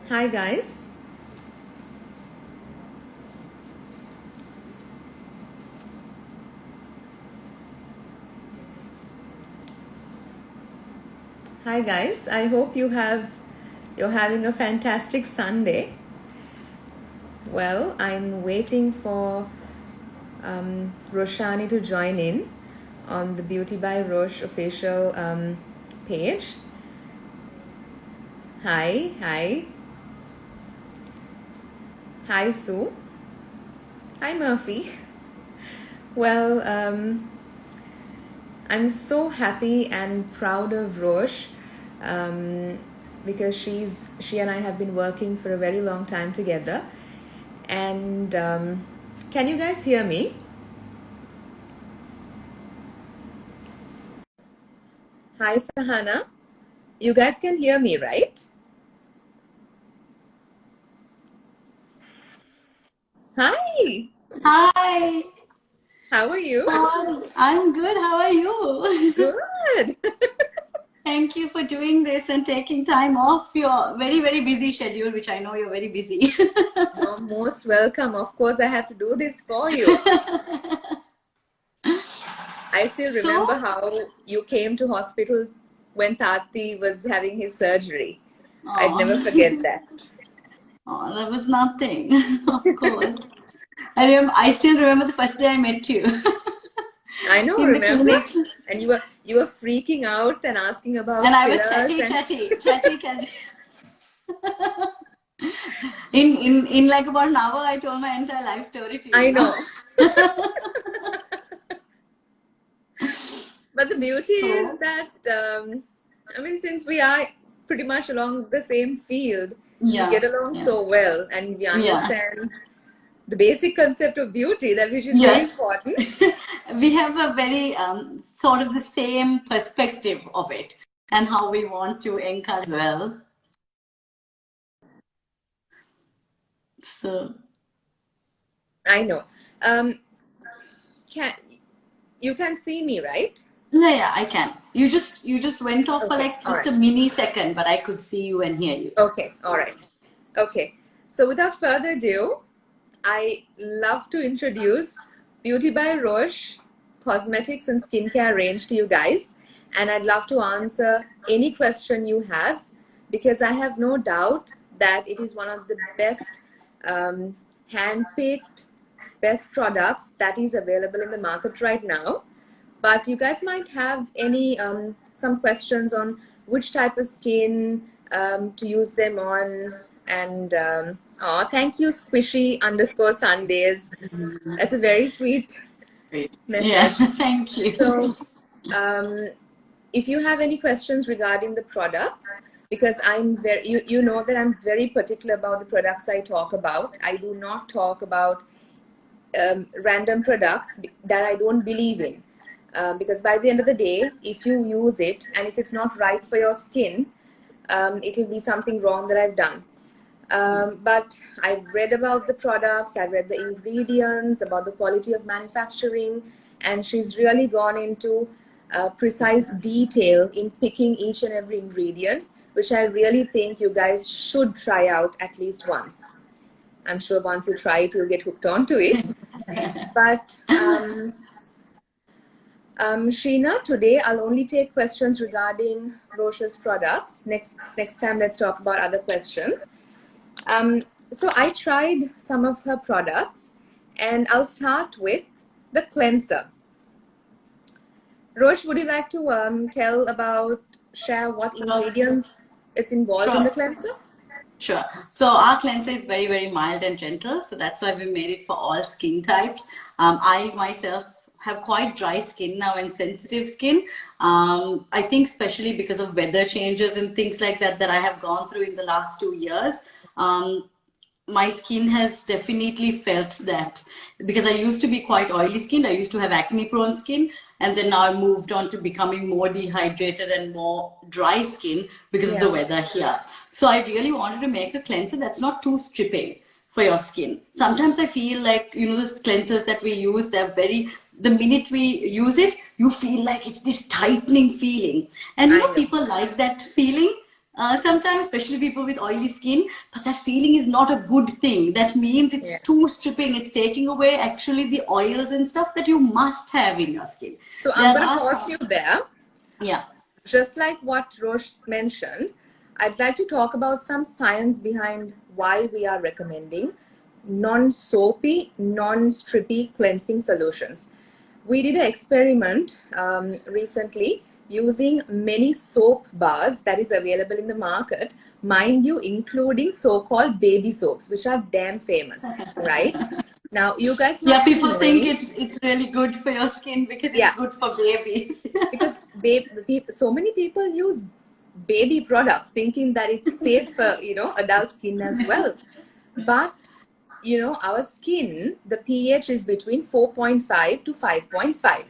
Hi guys. Hi guys. I hope you're having a fantastic Sunday. Well, I'm waiting for Roshani to join in on the Beauty by Rosh official page. Hi. Hi Sue. Hi Murphy. Well, I'm so happy and proud of Rosh because she and I have been working for a very long time together. And can you guys hear me? Hi Sahana. You guys can hear me, right? Hi. Hi. How are you? Hi. I'm good. How are you? Good. Thank you for doing this and taking time off your very, very busy schedule, which I know you're very busy. You're most welcome. Of course, I have to do this for you. I still remember So, how you came to hospital when Tati was having his surgery. I'd never forget oh, that. oh, that was nothing, of course. I still remember the first day I met you I know, in the remember? clinic, And you were freaking out and asking about and I was fillers and chatty. In like about an hour, I told my entire life story to you, I you know. know. But the beauty is So, that since we are pretty much along the same field, we yeah, get along yeah, so well and we yeah. understand the basic concept of beauty, that which is very Yes, important. we have a very sort of the same perspective of it and how we want to encourage well. So, I know. Um, can you can see me, right? yeah, I can. You just went off for Okay, like all just a right. mini second, but I could see you and hear you. Okay, all right. Okay. So without further ado, I love to introduce Beauty by Rosh cosmetics and skincare range to you guys. And I'd love to answer any question you have because I have no doubt that it is one of the best hand-picked, best products that is available in the market right now. But you guys might have any some questions on which type of skin to use them on. And oh, thank you, Squishy underscore Sundays. That's a very sweet Great. Yeah, message. thank you. So um, if you have any questions regarding the products, because you know that I'm very particular about the products I talk about. I do not talk about random products that I don't believe in. Because by the end of the day, if you use it and if it's not right for your skin, it'll be something wrong that I've done. But I've read about the products, I've read the ingredients, about the quality of manufacturing, and she's really gone into precise detail in picking each and every ingredient, which I really think you guys should try out at least once. I'm sure once you try it, you'll get hooked onto it. But Sheena, today I'll only take questions regarding Roche's products. Next time, let's talk about other questions. So I tried some of her products, and I'll start with the cleanser. Roche, would you like to share what Uh, ingredients it's involved in the Sure. cleanser? Sure. So our cleanser is very, very mild and gentle. So that's why we made it for all skin types. I myself have quite dry skin now and sensitive skin. I think especially because of weather changes and things like that that I have gone through in the last 2 years. My skin has definitely felt that because I used to be quite oily skinned. I used to have acne prone skin, and then now I moved on to becoming more dehydrated and more dry skin because of the Yeah. weather here. So I really wanted to make a cleanser that's not too stripping for your skin. Sometimes I feel like, the cleansers that we use, the minute we use it, you feel like it's this tightening feeling. And I know. people like that feeling. Sometimes, especially people with oily skin, but that feeling is not a good thing. That means it's Yeah. too stripping. It's taking away actually the oils and stuff that you must have in your skin. So I'm There going to are pause you there. yeah. Just like what Rosh mentioned, I'd like to talk about some science behind why we are recommending non-soapy, non-strippy cleansing solutions. We did an experiment recently using many soap bars that is available in the market, mind you, including so-called baby soaps, which are damn famous, right? Now, you guys Yeah, must be people think knowing, it's really good for your skin because it's yeah, good for babies. because so many people use baby products thinking that it's safe for, you know, adult skin as well. But, you know, our skin, the pH is between 4.5 to 5.5.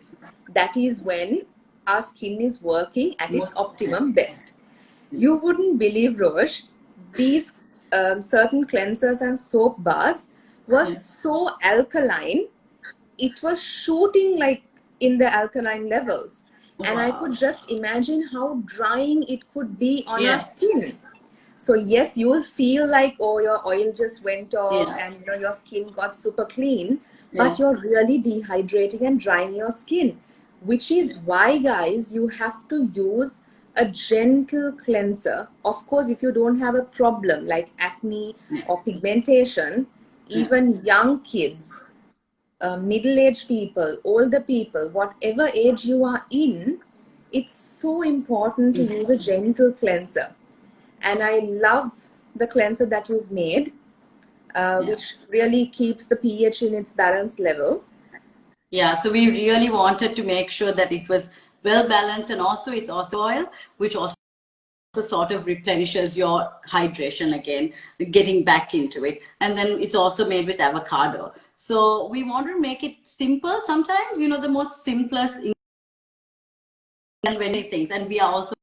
That is when our skin is working at its optimum best. You wouldn't believe, Rosh, these certain cleansers and soap bars were Yeah. so alkaline, it was shooting like in the alkaline levels. And I could Wow. just imagine how drying it could be on our Yeah. skin. So yes, you will feel like, oh, your oil just went off Yeah. and, you know, your skin got super clean, but Yeah. you're really dehydrating and drying your skin, which is why, guys, you have to use a gentle cleanser. Of course, if you don't have a problem like acne Yeah. or pigmentation, Yeah. even young kids, middle-aged people, older people, whatever age you are in, it's so important to use a gentle cleanser. And I love the cleanser that you've made, Yeah. which really keeps the pH in its balanced level. Yeah, so we really wanted to make sure that it was well balanced, and also it's also oil, which also sort of replenishes your hydration again, getting back into it. And then it's also made with avocado. So we want to make it simple sometimes, you know, the most simplest and many things. And we are also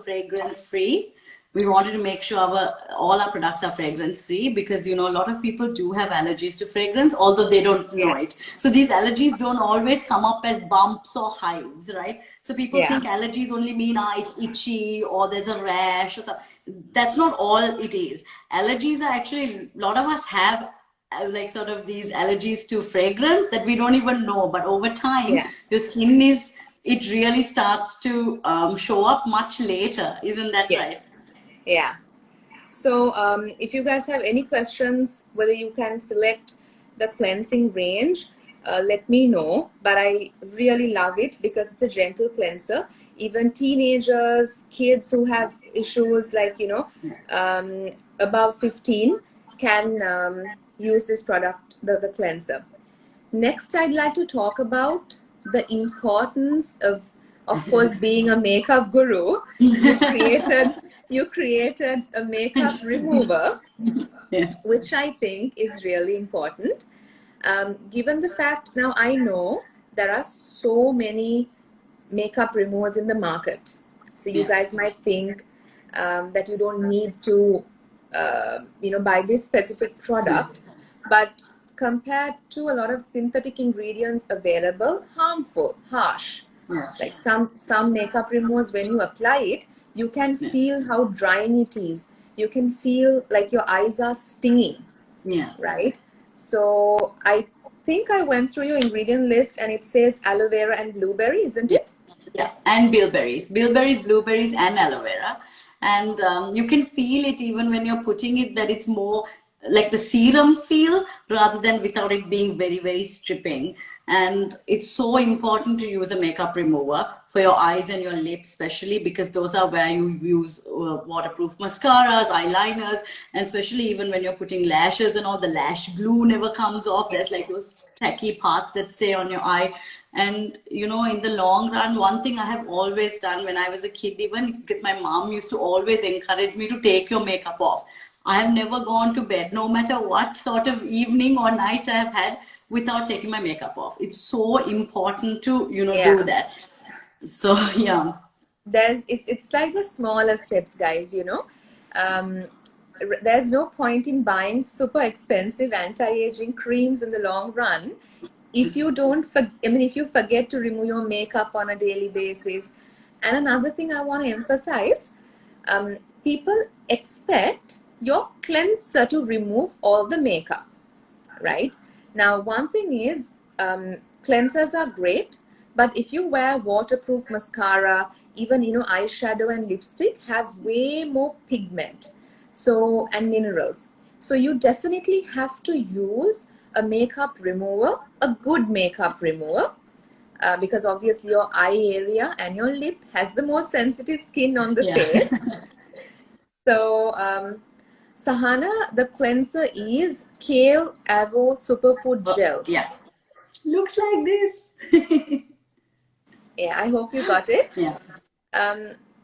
fragrance free. We wanted to make sure all our products are fragrance free because, you know, a lot of people do have allergies to fragrance, although they don't know Yeah. it. So these allergies don't always come up as bumps or hives, right? So people Yeah. think allergies only mean it's itchy or there's a rash or something. That's not all it is. Allergies are actually, a lot of us have like sort of these allergies to fragrance that we don't even know, but over time Yeah. your skin is, it really starts to show up much later. Isn't that Yes. right? Yeah. So if you guys have any questions, whether you can select the cleansing range, let me know. But I really love it because it's a gentle cleanser. Even teenagers, kids who have issues like, you know, above 15 can use this product, the cleanser. Next, I'd like to talk about the importance of course, being a makeup guru. You created you created a makeup remover, Yeah. which I think is really important. Given the fact now I know there are so many makeup removers in the market, so you Yeah. guys might think that you don't need to, you know, buy this specific product, but compared to a lot of synthetic ingredients available, harmful, harsh, Yeah. like some makeup removers, when you apply it, you can Yeah. feel how drying it is. You can feel like your eyes are stinging, Yeah. right? So I think I went through your ingredient list and it says aloe vera and blueberry, isn't Yeah, it? yeah, and bilberries, blueberries, and aloe vera, and you can feel it even when you're putting it that it's more like the serum feel rather than without it being very, very stripping. And it's so important to use a makeup remover for your eyes and your lips, especially because those are where you use waterproof mascaras, eyeliners, and especially even when you're putting lashes and all, the lash glue never comes off. There's like Yes. those tacky parts that stay on your eye. And you know, in the long run, one thing I have always done when I was a kid, even because my mom used to always encourage me to take your makeup off. I have never gone to bed, no matter what sort of evening or night I have had, without taking my makeup off. It's so important to, you know, do Yeah. that. So yeah. It's like the smaller steps, guys, you know. Um, there's no point in buying super expensive anti-aging creams in the long run if you don't I mean, if you forget to remove your makeup on a daily basis, And another thing I want to emphasize, people expect your cleanser to remove all the makeup, right? Now, one thing is, cleansers are great, but if you wear waterproof mascara, even, eyeshadow and lipstick have way more pigment, so, and minerals. So you definitely have to use a makeup remover, a good makeup remover, because obviously your eye area and your lip has the most sensitive skin on the Yeah. face. So, Sahana, the cleanser is Kale Avo Superfood Gel. Yeah. Looks like this. Yeah, I hope you got it. Yeah.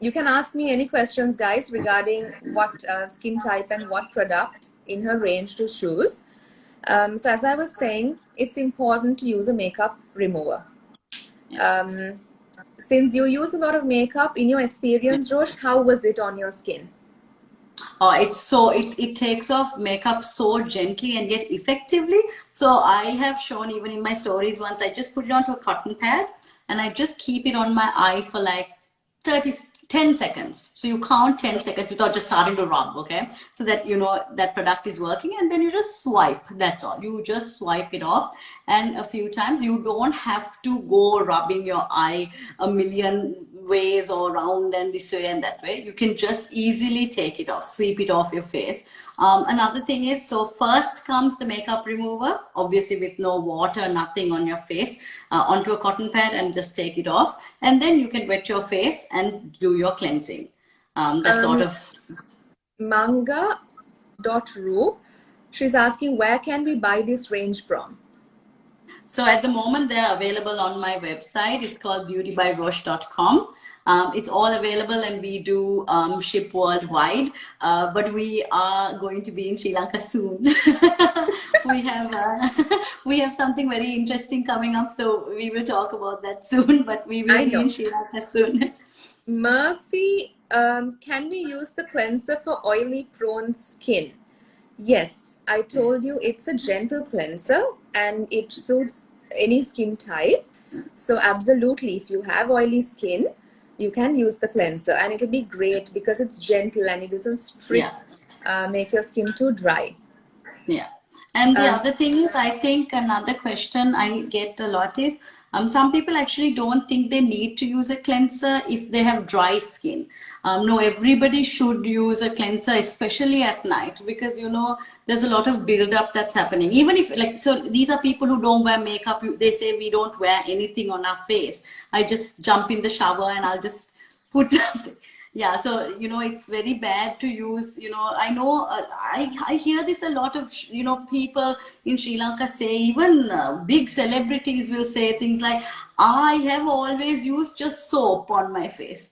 You can ask me any questions, guys, regarding what skin type and what product in her range to choose. So as I was saying, it's important to use a makeup remover. Since you use a lot of makeup, in your experience, Rosh, how was it on your skin? It takes off makeup so gently and yet effectively. So I have shown even in my stories once, I just put it onto a cotton pad and I just keep it on my eye for like 10 seconds. So you count 10 seconds without just starting to rub, okay? So that you know that product is working, and then you just swipe, that's all. You just swipe it off, and a few times. You don't have to go rubbing your eye a million ways or round and this way and that way. You can just easily take it off, sweep it off your face. Another thing is, so first comes the makeup remover, obviously with no water, nothing on your face, onto a cotton pad, and just take it off. And then you can wet your face and do your cleansing. That's sort of... Manga.ru, she's asking, where can we buy this range from? So at the moment, they're available on my website. It's called beautybyrosh.com. It's all available, and we do ship worldwide. But we are going to be in Sri Lanka soon. We have something very interesting coming up, so we will talk about that soon. But we will be in Sri Lanka soon. Murphy, can we use the cleanser for oily prone skin? Yes, I told you it's a gentle cleanser and it suits any skin type. So absolutely, if you have oily skin, you can use the cleanser, and it'll be great because it's gentle and it doesn't make your skin too dry. Yeah. And the other thing is, I think another question I get a lot is, some people actually don't think they need to use a cleanser if they have dry skin. No, everybody should use a cleanser, especially at night, because there's a lot of buildup that's happening. Even if so these are people who don't wear makeup. They say we don't wear anything on our face. I just jump in the shower and I'll just put something. Yeah, so it's very bad to use. I know I hear this a lot of people in Sri Lanka say, even big celebrities will say things like, I have always used just soap on my face.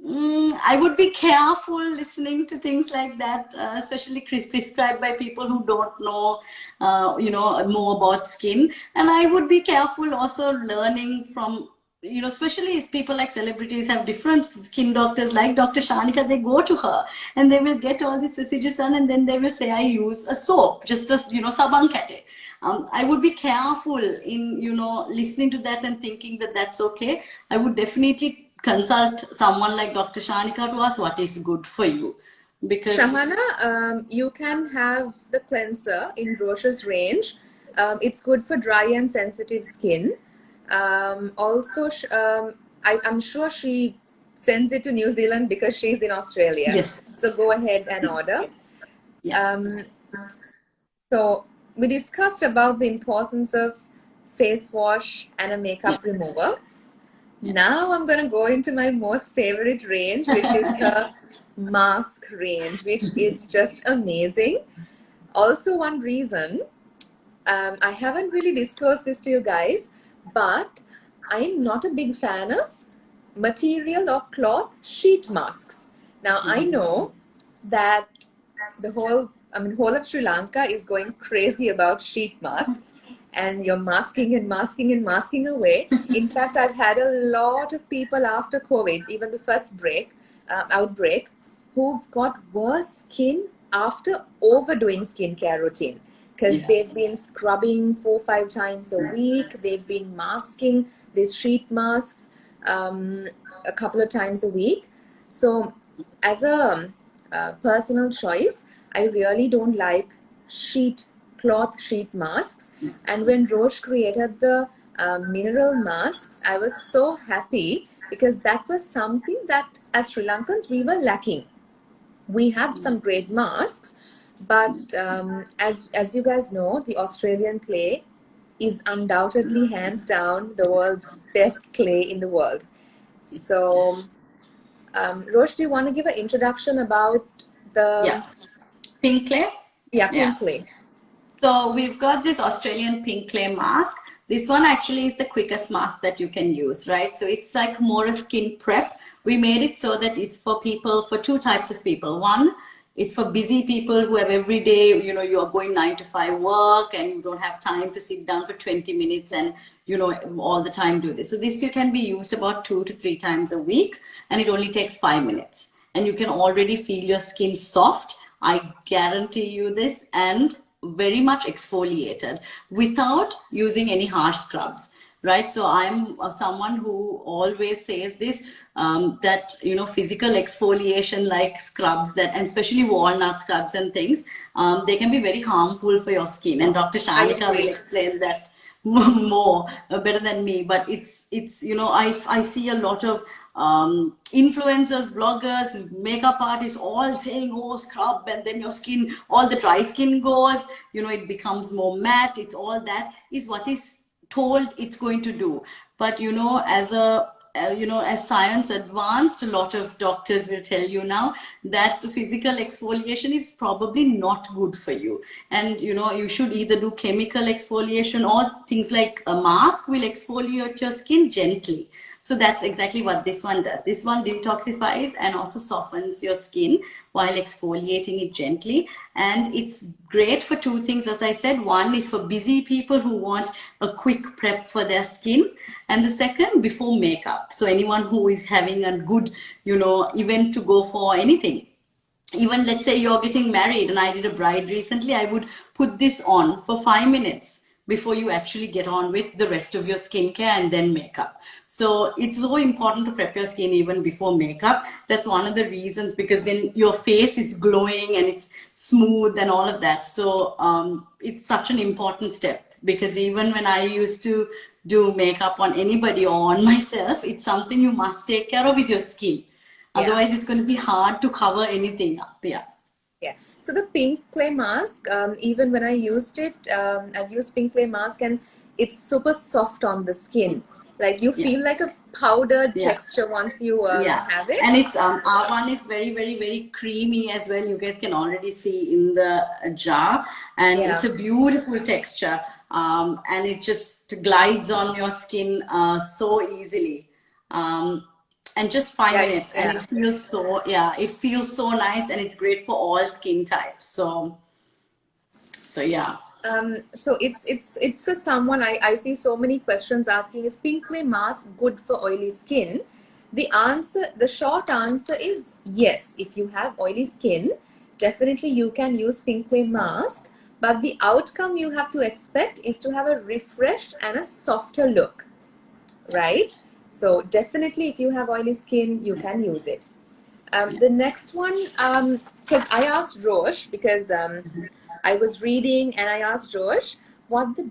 I would be careful listening to things like that, especially prescribed by people who don't know, more about skin. And I would be careful also learning from, especially if people like celebrities have different skin doctors, like Dr. Shanika, they go to her and they will get all these procedures done, and then they will say, I use a soap, just as, sabang kate. I would be careful in, listening to that and thinking that that's okay. I would definitely consult someone like Dr. Shanika to ask what is good for you. Because Shahana, you can have the cleanser in Rosh's range. It's good for dry and sensitive skin. Also, I'm sure she sends it to New Zealand because she's in Australia. yes. So go ahead and order. Yeah. So we discussed about the importance of face wash and a makeup remover. Now I'm going to go into my most favorite range, which is the mask range, which is just amazing. Also, one reason, I haven't really disclosed this to you guys, but I'm not a big fan of material or cloth sheet masks. Now, I know that the whole of Sri Lanka is going crazy about sheet masks, and you're masking and masking and masking away. In fact, I've had a lot of people after COVID, even the first outbreak, who've got worse skin after overdoing skincare routine, because they've been scrubbing 4 or 5 times a week. They've been masking these sheet masks. a couple of times a week. So as a personal choice, I really don't like cloth sheet masks. And when Rosh created the mineral masks, I was so happy because that was something that as Sri Lankans we were lacking. We have some great masks, but as you guys know, the Australian clay is undoubtedly hands down the world's best clay in the world. So, Rosh, do you want to give an introduction about the pink clay? Pink clay? So we've got this Australian pink clay mask. This one actually is the quickest mask that you can use, right? So it's like more a skin prep. We made it so that it's for people, for two types of people. One, it's for busy people who have every day, you know, you're going 9 to 5 work and you don't have time to sit down for 20 minutes and, you know, all the time do this. So this you can be used about 2 to 3 times a week, and it only takes 5 minutes. And you can already feel your skin soft. I guarantee you this, and very much exfoliated without using any harsh scrubs, right? So I'm someone who always says this, that, you know, physical exfoliation like scrubs, that, and especially walnut scrubs and things, they can be very harmful for your skin. And Dr. Shanika will explain that more better than me, but it's you know, I see a lot of influencers, bloggers, makeup artists all saying, oh, scrub, and then your skin, all the dry skin goes, you know, it becomes more matte. It's all that is what is told it's going to do. But you know, as a you know, as science advanced, a lot of doctors will tell you now that physical exfoliation is probably not good for you. And you know, you should either do chemical exfoliation, or things like a mask will exfoliate your skin gently. So that's exactly what this one does. This one detoxifies and also softens your skin while exfoliating it gently. And it's great for two things, as I said. One is for busy people who want a quick prep for their skin. And the second, before makeup. So anyone who is having a good, you know, event to go for, anything. Even let's say you're getting married, and I did a bride recently, I would put this on for 5 minutes before you actually get on with the rest of your skincare and then makeup. So it's so important to prep your skin even before makeup. That's one of the reasons, because then your face is glowing and it's smooth and all of that. So it's such an important step, because even when I used to do makeup on anybody or on myself, it's something you must take care of, is your skin. Otherwise, it's going to be hard to cover anything up. Yeah. So the pink clay mask, even when I used it, I've used pink clay mask, and it's super soft on the skin. Like you feel like a powdered texture once you have it. And it's our one is very, very, very creamy as well. You guys can already see in the jar, and it's a beautiful texture. And it just glides on your skin so easily. And just 5 minutes, and it feels so, it feels so nice, and it's great for all skin types. So yeah. So it's for someone, I see so many questions asking, is pink clay mask good for oily skin? The short answer is yes. If you have oily skin, definitely you can use pink clay mask, but the outcome you have to expect is to have a refreshed and a softer look, right? So definitely if you have oily skin, you can use it. The next one, because I asked Rosh, because I was reading and I asked Rosh what the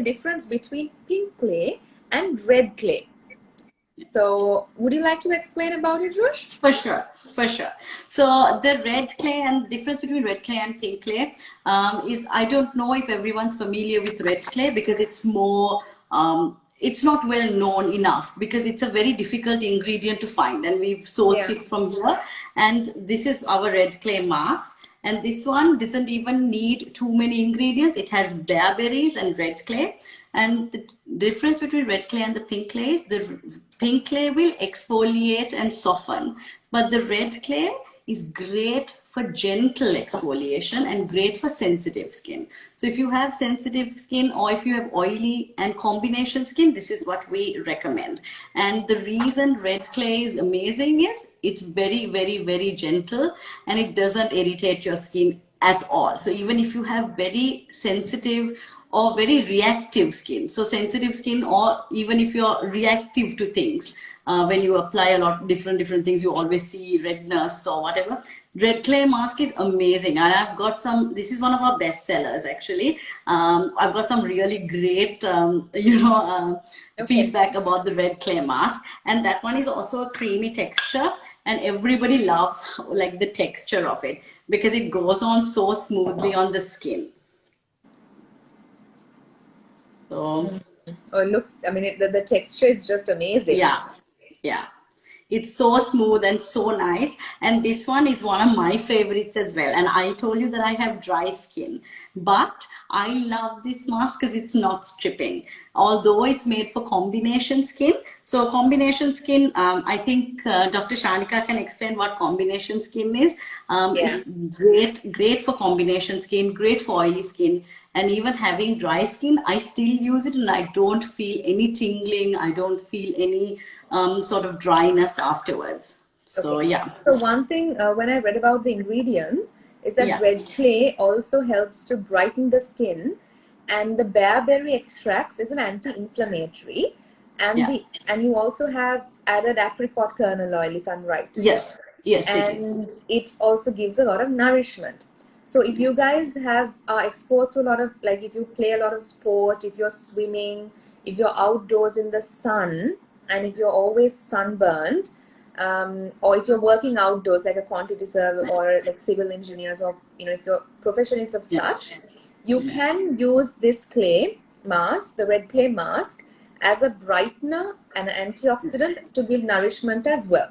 difference between pink clay and red clay. So would you like to explain about it, Rosh? For sure. So the red clay, and the difference between red clay and pink clay is, I don't know if everyone's familiar with red clay, because it's more it's not well known enough, because it's a very difficult ingredient to find, and we've sourced it from here. And this is our red clay mask, and this one doesn't even need too many ingredients. It has bearberries and red clay. And the difference between red clay and the pink clay is, the pink clay will exfoliate and soften, but the red clay is great for gentle exfoliation and great for sensitive skin. So if you have sensitive skin, or if you have oily and combination skin, this is what we recommend. And the reason red clay is amazing is it's very, very, very gentle, and it doesn't irritate your skin at all. So even if you have very sensitive or very reactive skin, so sensitive skin, or even if you're reactive to things, when you apply a lot different things, you always see redness or whatever. Red clay mask is amazing, and I've got some. This is one of our best sellers actually. I've got some really great, Okay. feedback about the red clay mask, and that one is also a creamy texture, and everybody loves like the texture of it because it goes on so smoothly on the skin. So Oh, it looks, I mean, the texture is just amazing. yeah, yeah. It's so smooth and so nice. And this one is one of my favorites as well. And I told you that I have dry skin, but I love this mask because it's not stripping. Although it's made for combination skin. So combination skin, I think Dr. Shanika can explain what combination skin is. Yeah. It's great for combination skin, great for oily skin. And even having dry skin, I still use it and I don't feel any tingling. I don't feel any sort of dryness afterwards. So Okay. yeah, So one thing when I read about the ingredients is that yeah, red clay also helps to brighten the skin, and the bearberry extracts is an anti-inflammatory, and yeah, and you also have added apricot kernel oil, if I'm right. yes, yes, it is. And it also gives a lot of nourishment. So if you guys have are exposed to a lot of, like, if you play a lot of sport, if you're swimming, if you're outdoors in the sun, and if you're always sunburned, or if you're working outdoors like a quantity server or like civil engineers, or if your profession is of Yeah, such, you can use this clay mask, the red clay mask, as a brightener and an antioxidant to give nourishment as well.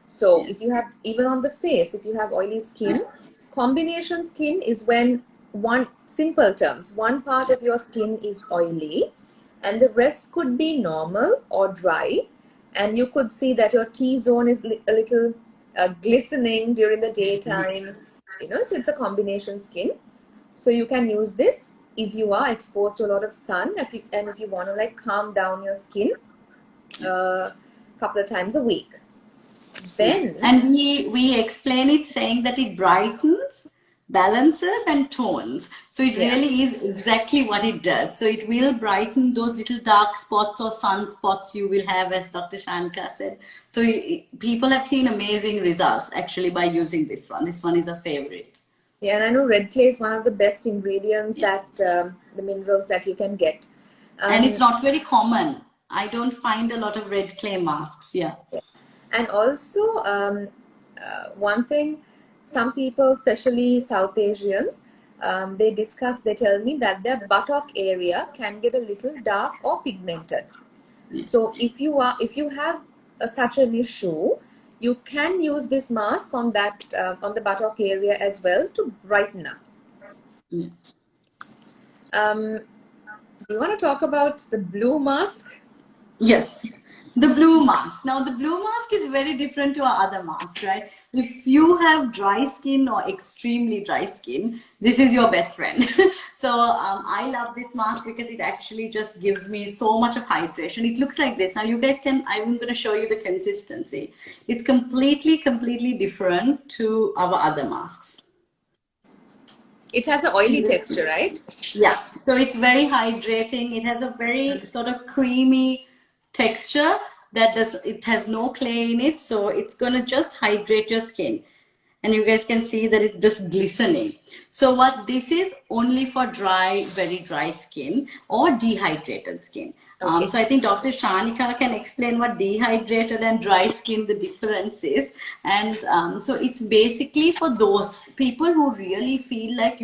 So if yes, you have, even on the face, if you have oily skin, combination skin is when, one, simple terms, one part of your skin is oily and the rest could be normal or dry, and you could see that your T-zone is a little glistening during the daytime, so it's a combination skin. So you can use this if you are exposed to a lot of sun, and if you want to like calm down your skin a couple of times a week. yeah. Then, And we explain it saying that it brightens, balances, and tones. So it yeah. really is exactly what it does. So it will brighten those little dark spots or sunspots you will have, as Dr. Shanika said. So people have seen amazing results actually by using this one. This one is a favorite. Yeah, and I know red clay is one of the best ingredients Yeah. that the minerals that you can get. And it's Um, not very common. I don't find a lot of red clay masks. Yeah. yeah. And also, one thing, some people, especially South Asians, they tell me that their buttock area can get a little dark or pigmented. Yeah. So if you have such an issue, you can use this mask on on the buttock area as well to brighten up. Yeah. Um, do you want to talk about the blue mask? Yes, the blue mask. Now, the blue mask is very different to our other masks, right? If you have dry skin or extremely dry skin, this is your best friend. So, I love this mask because it actually just gives me so much of hydration. It looks like this. Now, you guys can, I'm going to show you the consistency. It's completely different to our other masks. It has an oily texture, right? Yeah, so it's very hydrating. It has a very sort of creamy texture it has no clay in it, so it's gonna just hydrate your skin. And you guys can see that it's just glistening. So what this is only for very dry skin or dehydrated skin. Okay. So I think Dr. Shanika can explain what dehydrated and dry skin, the difference is. And so it's basically for those people who really feel like,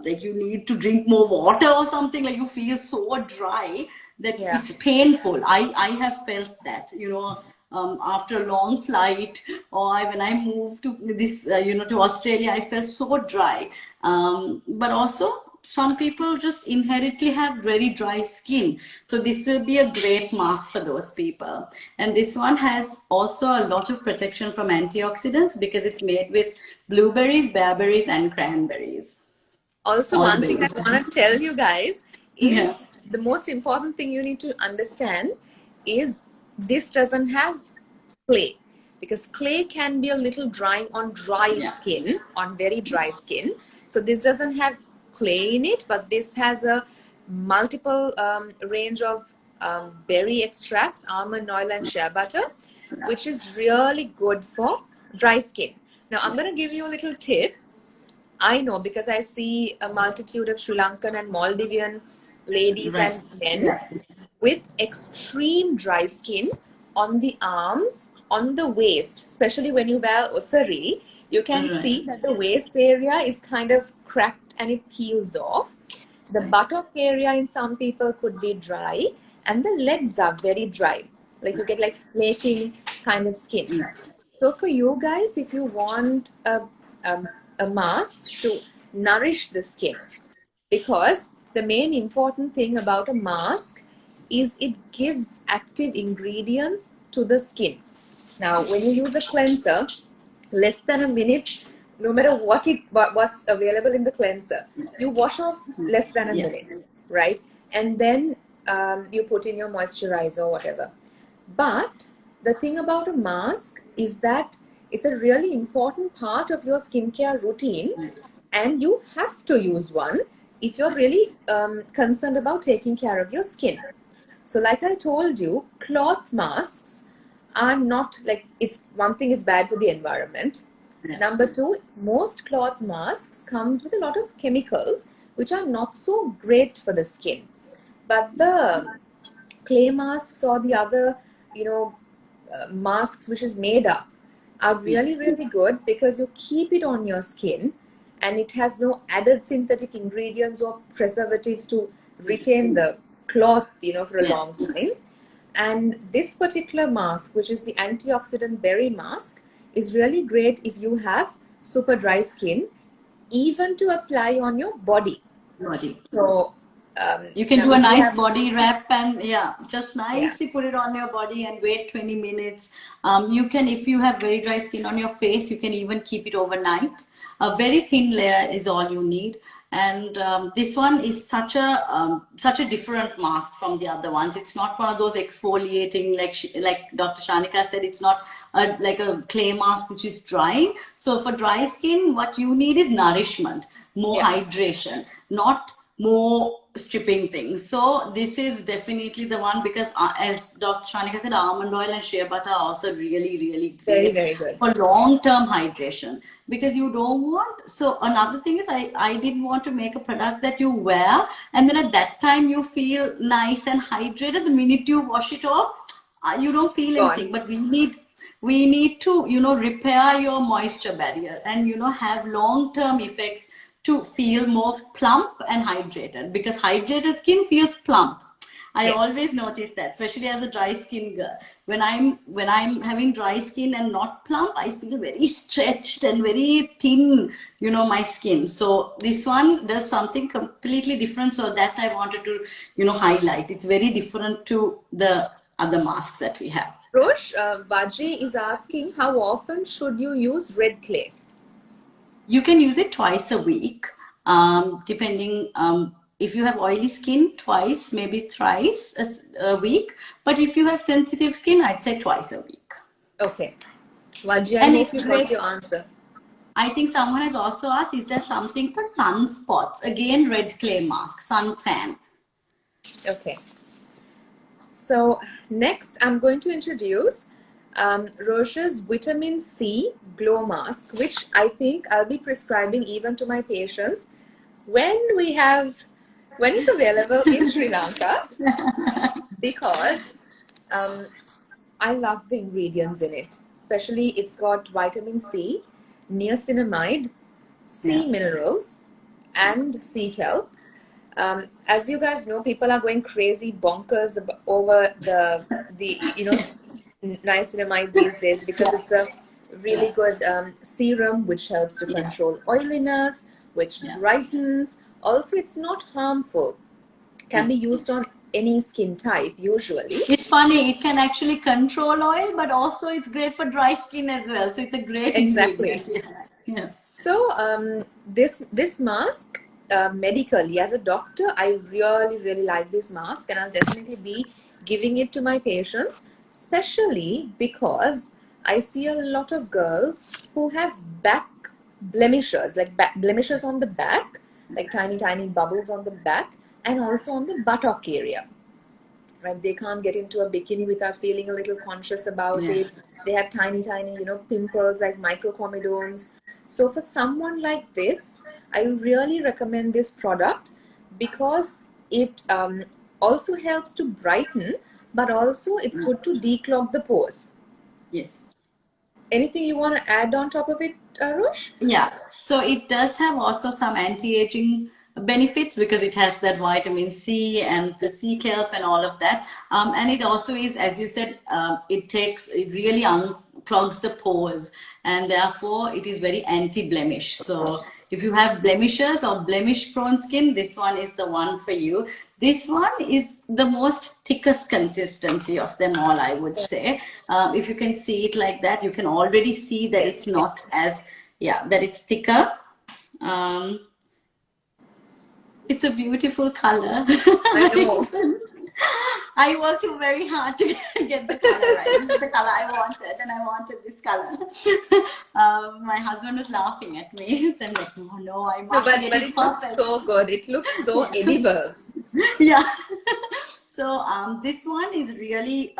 like you need to drink more water or something, like you feel so dry that Yeah. it's painful. I have felt that, after a long flight, or when I moved to to Australia, I felt so dry. But also, some people just inherently have very dry skin. So this will be a great mask for those people. And this one has also a lot of protection from antioxidants because it's made with blueberries, bearberries, and cranberries. Also, All the one thing I berries. want to tell you guys Yeah. is the most important thing you need to understand is this doesn't have clay, because clay can be a little drying on dry Yeah. skin, on very dry skin. So this doesn't have clay in it, but this has a multiple range of berry extracts, almond oil and shea butter, which is really good for dry skin. Now, I'm going to give you a little tip. I know because I see a multitude of Sri Lankan and Maldivian ladies Right. and men with extreme dry skin on the arms, on the waist, especially when you wear osari, you can see that the waist area is kind of cracked and it peels off. The buttock area in some people could be dry, and the legs are very dry. Like you get like flaking kind of skin. So for you guys, if you want a mask to nourish the skin, because the main important thing about a mask is it gives active ingredients to the skin. Now, when you use a cleanser, less than a minute, no matter what's available in the cleanser, you wash off less than a minute, right? And then you put in your moisturizer or whatever. But the thing about a mask is that it's a really important part of your skincare routine, and you have to use one if you're really concerned about taking care of your skin. So like I told you, cloth masks are not like, it's one thing, it's bad for the environment. Number two, most cloth masks comes with a lot of chemicals which are not so great for the skin. But the clay masks or the other, masks which is made up are really, really good because you keep it on your skin and it has no added synthetic ingredients or preservatives to retain the cloth, for a long time. And this particular mask, which is the antioxidant berry mask, is really great if you have super dry skin, even to apply on your body. So you can do a nice body wrap and just nicely put it on your body and wait 20 minutes. You can, if you have very dry skin on your face, you can even keep it overnight. A very thin layer is all you need. And this one is such a different mask from the other ones. It's not one of those exfoliating, like Dr. Shanika said, it's not like a clay mask which is drying. So for dry skin, what you need is nourishment, more hydration, not more stripping things. So this is definitely the one, because as Dr. Shanika said, almond oil and shea butter are also really, really great, very, very good for long-term hydration, because you don't want. So another thing is, I didn't want to make a product that you wear and then at that time you feel nice and hydrated. The minute you wash it off, you don't feel anything. But we need to, repair your moisture barrier and, have long-term effects to feel more plump and hydrated, because hydrated skin feels plump. I always notice that, especially as a dry skin girl. When I'm having dry skin and not plump, I feel very stretched and very thin, my skin. So this one does something completely different. So that I wanted to, highlight. It's very different to the other masks that we have. Rosh, Vaji is asking, how often should you use red clay? You can use it twice a week, depending. If you have oily skin, twice, maybe thrice a week. But if you have sensitive skin, I'd say twice a week. Okay. Vaji, I hope you got your answer. I think someone has also asked, is there something for sunspots? Again, red clay mask, suntan. Okay. So next, I'm going to introduce Rosh's Vitamin C Glow Mask, which I think I'll be prescribing even to my patients when it's available in Sri Lanka, because I love the ingredients in it. Especially, it's got vitamin C, niacinamide, sea minerals, and sea kelp. As you guys know, people are going crazy bonkers over the niacinamide these days, because it's a really good serum which helps to control oiliness, which brightens. Also, it's not harmful. Can be used on any skin type usually. It's funny, it can actually control oil, but also it's great for dry skin as well. So it's a great ingredient. So this mask, medically, as a doctor, I really, really like this mask, and I'll definitely be giving it to my patients, especially because I see a lot of girls who have back blemishes, like blemishes on the back, like tiny, tiny bubbles on the back and also on the buttock area. Right? They can't get into a bikini without feeling a little conscious about Yeah. it. They have tiny, tiny, pimples like microcomedones. So for someone like this, I really recommend this product because it also helps to brighten, but also it's good to declog the pores. Yes. Anything you want to add on top of it, Rosh? Yeah, so it does have also some anti-aging benefits because it has that vitamin C and the C kelp and all of that. And it also is, as you said, it really unclogs the pores, and therefore it is very anti-blemish. So if you have blemishes or blemish-prone skin, this one is the one for you. This one is the most thickest consistency of them all, I would say. If you can see it like that, you can already see that it's Yes. not as, yeah, that it's thicker. Um, it's a beautiful color. I know. I worked very hard to get the color right. This is the color I wanted, and I wanted this color. My husband was laughing at me, so I'm like, "Oh no, I No, must but get it it looks perfect." so good. It looks so Yeah. edible. Yeah. So this one is really,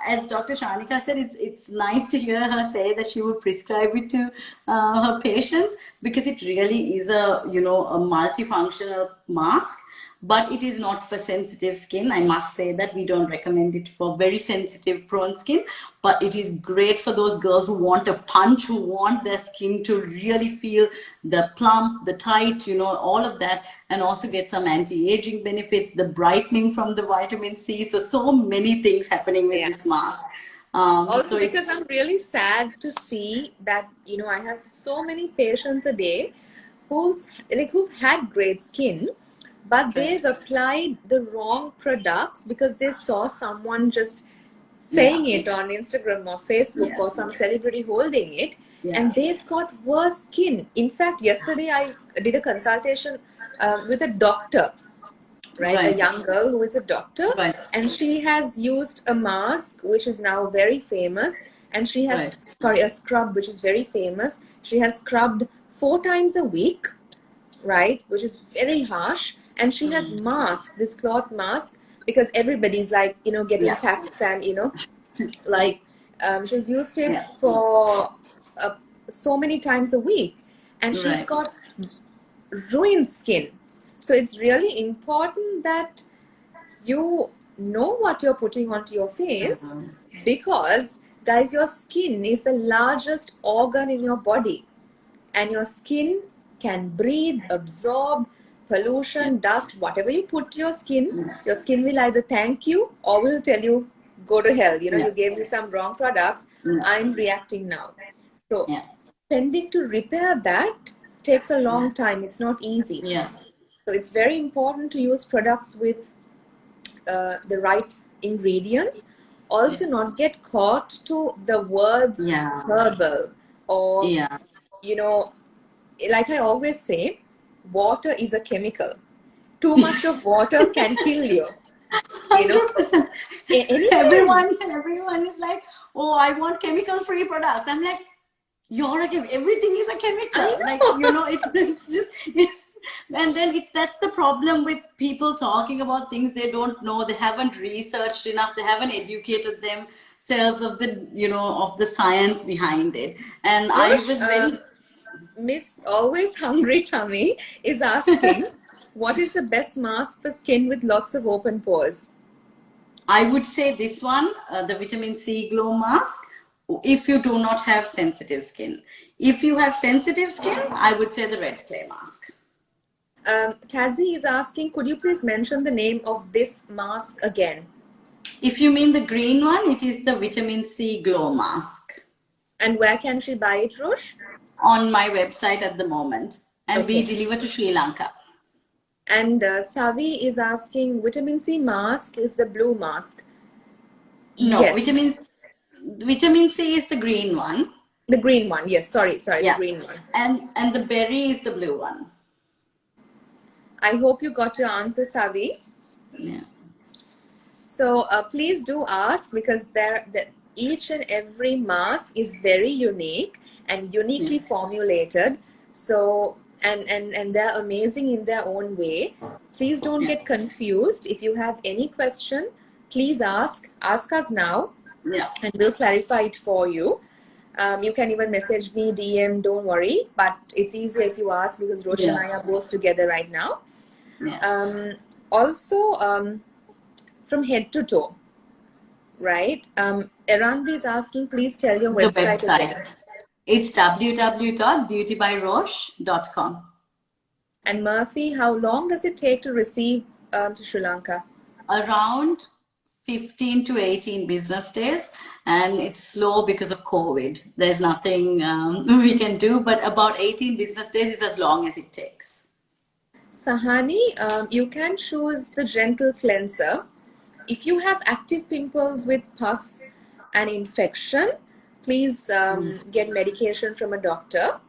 as Dr. Shanika said, it's nice to hear her say that she would prescribe it to her patients because it really is a a multifunctional mask. But it is not for sensitive skin. I must say that we don't recommend it for very sensitive prone skin, but it is great for those girls who want a punch, who want their skin to really feel the plump, the tight, all of that, and also get some anti-aging benefits, the brightening from the vitamin C. So many things happening with Yeah. this mask. So Also, because it's, I'm really sad to see that, I have so many patients a day who've had great skin, but right. they've applied the wrong products because they saw someone just Yeah, saying it on Instagram or Facebook yeah, or some celebrity holding it, yeah, and they've got worse skin. In fact, yesterday I did a consultation with a doctor, right? A right, young girl who is a doctor, right, and she has used a mask which is now very famous, and she right, has, sorry, a scrub which is very famous. She has scrubbed 4 times a week, right? Which is very harsh. And she has masked this cloth mask because everybody's like, getting yeah, packs and, like she's used it yeah, for so many times a week, and she's right. got ruined skin. So it's really important that you know what you're putting onto your face, Um, because guys, your skin is the largest organ in your body, and your skin can breathe, absorb yeah, pollution, dust, whatever you put to your skin will either thank you or will tell you go to hell, yeah, you gave me some wrong products, yeah, I'm reacting now. So yeah, spending to repair that takes a long time, it's not easy. yeah, So it's very important to use products with the right ingredients. yeah, Also, not get caught to the words yeah, herbal, or, yeah. you know, like I always say, water is a chemical. Too much of water can kill you. You know, 100%. anything. Everyone is like, oh, I want chemical-free products. I'm like, you're a everything is a I chemical. Like, know. it's just, and then that's the problem with people talking about things they don't know. They haven't researched enough. They haven't educated themselves of of the science behind it. And I Rosh, was very, Miss Always Hungry Tummy is asking, what is the best mask for skin with lots of open pores? I would say this one, the vitamin C glow mask, if you do not have sensitive skin. If you have sensitive skin, I would say the red clay mask. Tazzy is asking, could you please mention the name of this mask again? If you mean the green one, it is the vitamin C glow mask And where can she buy it, Rosh? on my website at the moment. And we Okay. deliver to Sri Lanka. And Savi is asking, vitamin C mask is the blue mask. No, Yes. vitamin C is the green one. The green one. Yes, sorry, the Yeah. green one. And the berry is the blue one. I hope you got your answer, Savi. Yeah. So please do ask, because each and every mask is very unique and uniquely Yeah. formulated. So and they're amazing in their own way. Please don't get confused. If you have any question, please ask us now, and we'll clarify it for you. You can even message me, DM, don't worry, but it's easier if you ask, because Rosh and I are both together right now. Also, from head to toe, right? Aranvi is asking, please tell your website again. It's www.beautybyrosh.com. And Murphy, how long does it take to receive to Sri Lanka? Around 15 to 18 business days, and it's slow because of COVID. There's nothing we can do, but about 18 business days is as long as it takes. Sahani, you can choose the gentle cleanser. If you have active pimples with pus and infection, please get medication from a doctor.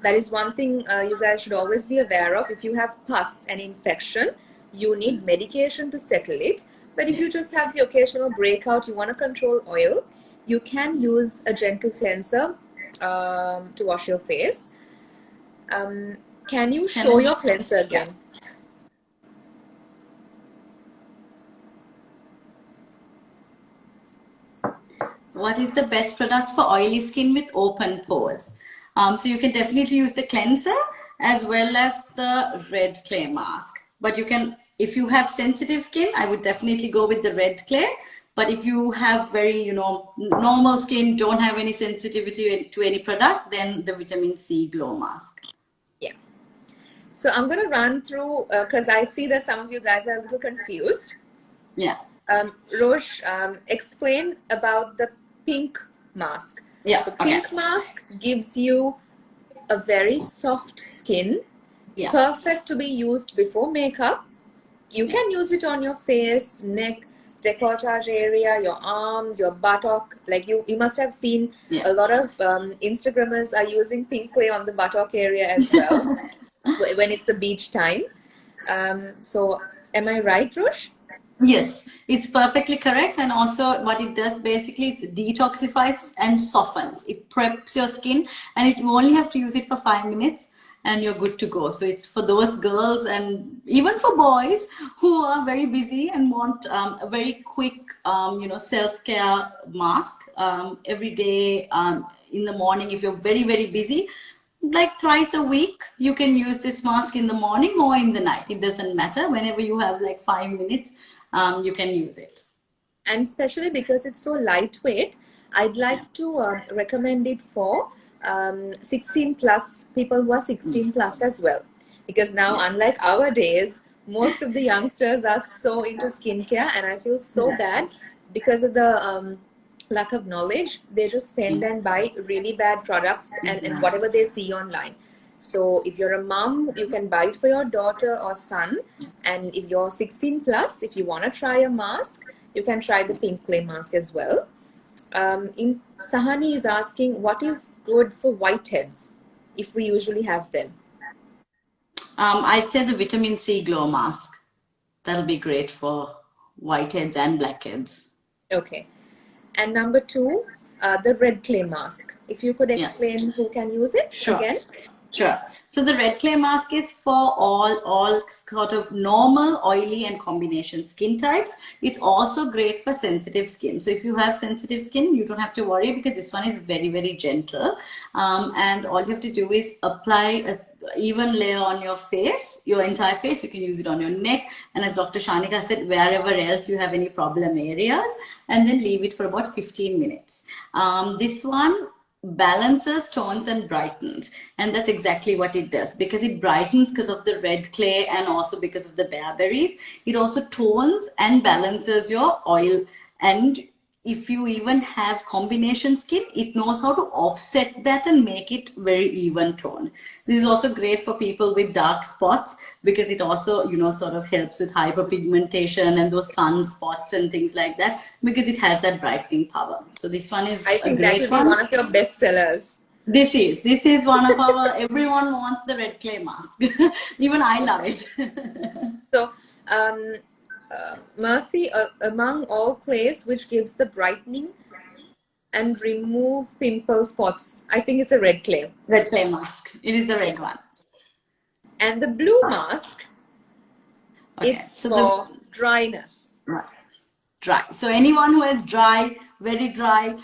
That is one thing you guys should always be aware of. If you have pus and infection, you need medication to settle it. But if you just have the occasional breakout, you want to control oil, you can use a gentle cleanser to wash your face. Can you show your cleanser again? What is the best product for oily skin with open pores? So you can definitely use the cleanser as well as the red clay mask. But you can, if you have sensitive skin, I would definitely go with the red clay. But if you have very, normal skin, don't have any sensitivity to any product, then the vitamin C glow mask. Yeah. So I'm going to run through, because I see that some of you guys are a little confused. Yeah. Rosh, explain about the pink mask. Yeah. So pink mask gives you a very soft skin, perfect to be used before makeup. You can use it on your face, neck, décolletage area, your arms, your buttock. Like you must have seen a lot of Instagrammers are using pink clay on the buttock area as well when it's the beach time. So am I right, Rosh? Yes, it's perfectly correct. And also what it does basically, it detoxifies and softens. It preps your skin, and you only have to use it for 5 minutes and you're good to go. So it's for those girls and even for boys who are very busy and want a very quick, self-care mask every day in the morning. If you're very, very busy, like thrice a week, you can use this mask in the morning or in the night. It doesn't matter. Whenever you have like 5 minutes, you can use it. And especially because it's so lightweight, I'd like to recommend it for 16 plus, people who are 16 plus as well. Because now, unlike our days, most of the youngsters are so into skincare, and I feel so bad because of the lack of knowledge. They just spend and buy really bad products and whatever they see online. So if you're a mom, you can buy it for your daughter or son. And if you're 16 plus, if you want to try a mask, you can try the pink clay mask as well. Sahani is asking, what is good for whiteheads if we usually have them? I'd say the vitamin C glow mask. That'll be great for whiteheads and blackheads. Okay. And number 2, the red clay mask. If you could explain who can use it again. Sure. So the red clay mask is for all sort of normal, oily and combination skin types. It's also great for sensitive skin. So if you have sensitive skin, you don't have to worry because this one is very, very gentle. And all you have to do is apply a even layer on your face, your entire face. You can use it on your neck. And as Dr. Shanika said, wherever else you have any problem areas, and then leave it for about 15 minutes. This one balances, tones and brightens, and that's exactly what it does, because it brightens because of the red clay and also because of the bearberries. It also tones and balances your oil, and if you even have combination skin, it knows how to offset that and make it very even tone. This is also great for people with dark spots because it also, sort of helps with hyperpigmentation and those sunspots and things like that, because it has that brightening power. So this one is I think that will be one of your best sellers. This is one of our, everyone wants the red clay mask. Even I love it. So, Murphy, among all clays, which gives the brightening and remove pimple spots, I think it's a red clay. Red clay mask. It is the red one. And the blue mask, Okay, it's so the for dryness. right. Dry. So anyone who has dry, very dry,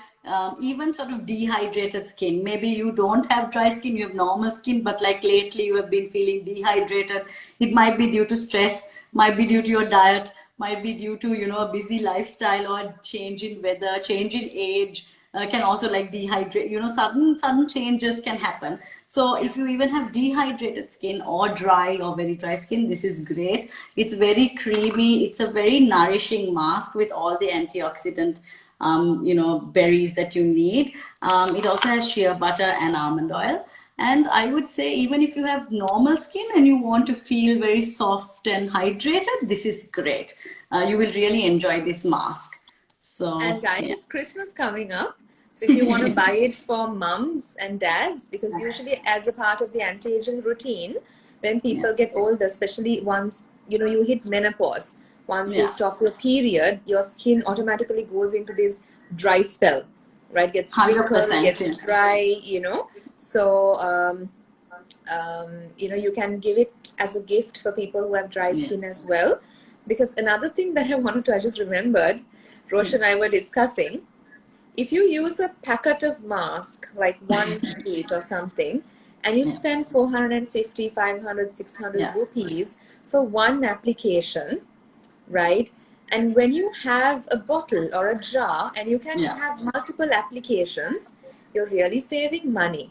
even sort of dehydrated skin, maybe you don't have dry skin, you have normal skin, but like lately you have been feeling dehydrated. It might be due to stress, might be due to your diet, might be due to, you know, a busy lifestyle or change in weather, change in age. Can also like dehydrate, you know, sudden changes can happen. So if you even have dehydrated skin or dry or very dry skin, this is great. It's very creamy, it's a very nourishing mask with all the antioxidant you know, berries that you need. It also has shea butter and almond oil. And I would say even if you have normal skin and you want to feel very soft and hydrated, this is great. You will really enjoy this mask. And So yeah. guys, Christmas coming up. So if you want to buy it for mums and dads, because usually as a part of the anti-aging routine, when Yeah. people get older, especially once, you know, you hit menopause, once you Yeah. stop your period, your skin automatically goes into this dry spell, right? Gets wrinkled, 100%. Yeah. gets dry, you know. So, you know, you can give it as a gift for people who have dry Yeah. skin as well. Because another thing that I just remembered, Rosh and I were discussing, if you use a packet of mask, like one sheet or something, and you Yeah. spend 450, 500, 600 Yeah. rupees for one application, right? And when you have a bottle or a jar and you can Yeah. have multiple applications, you're really saving money.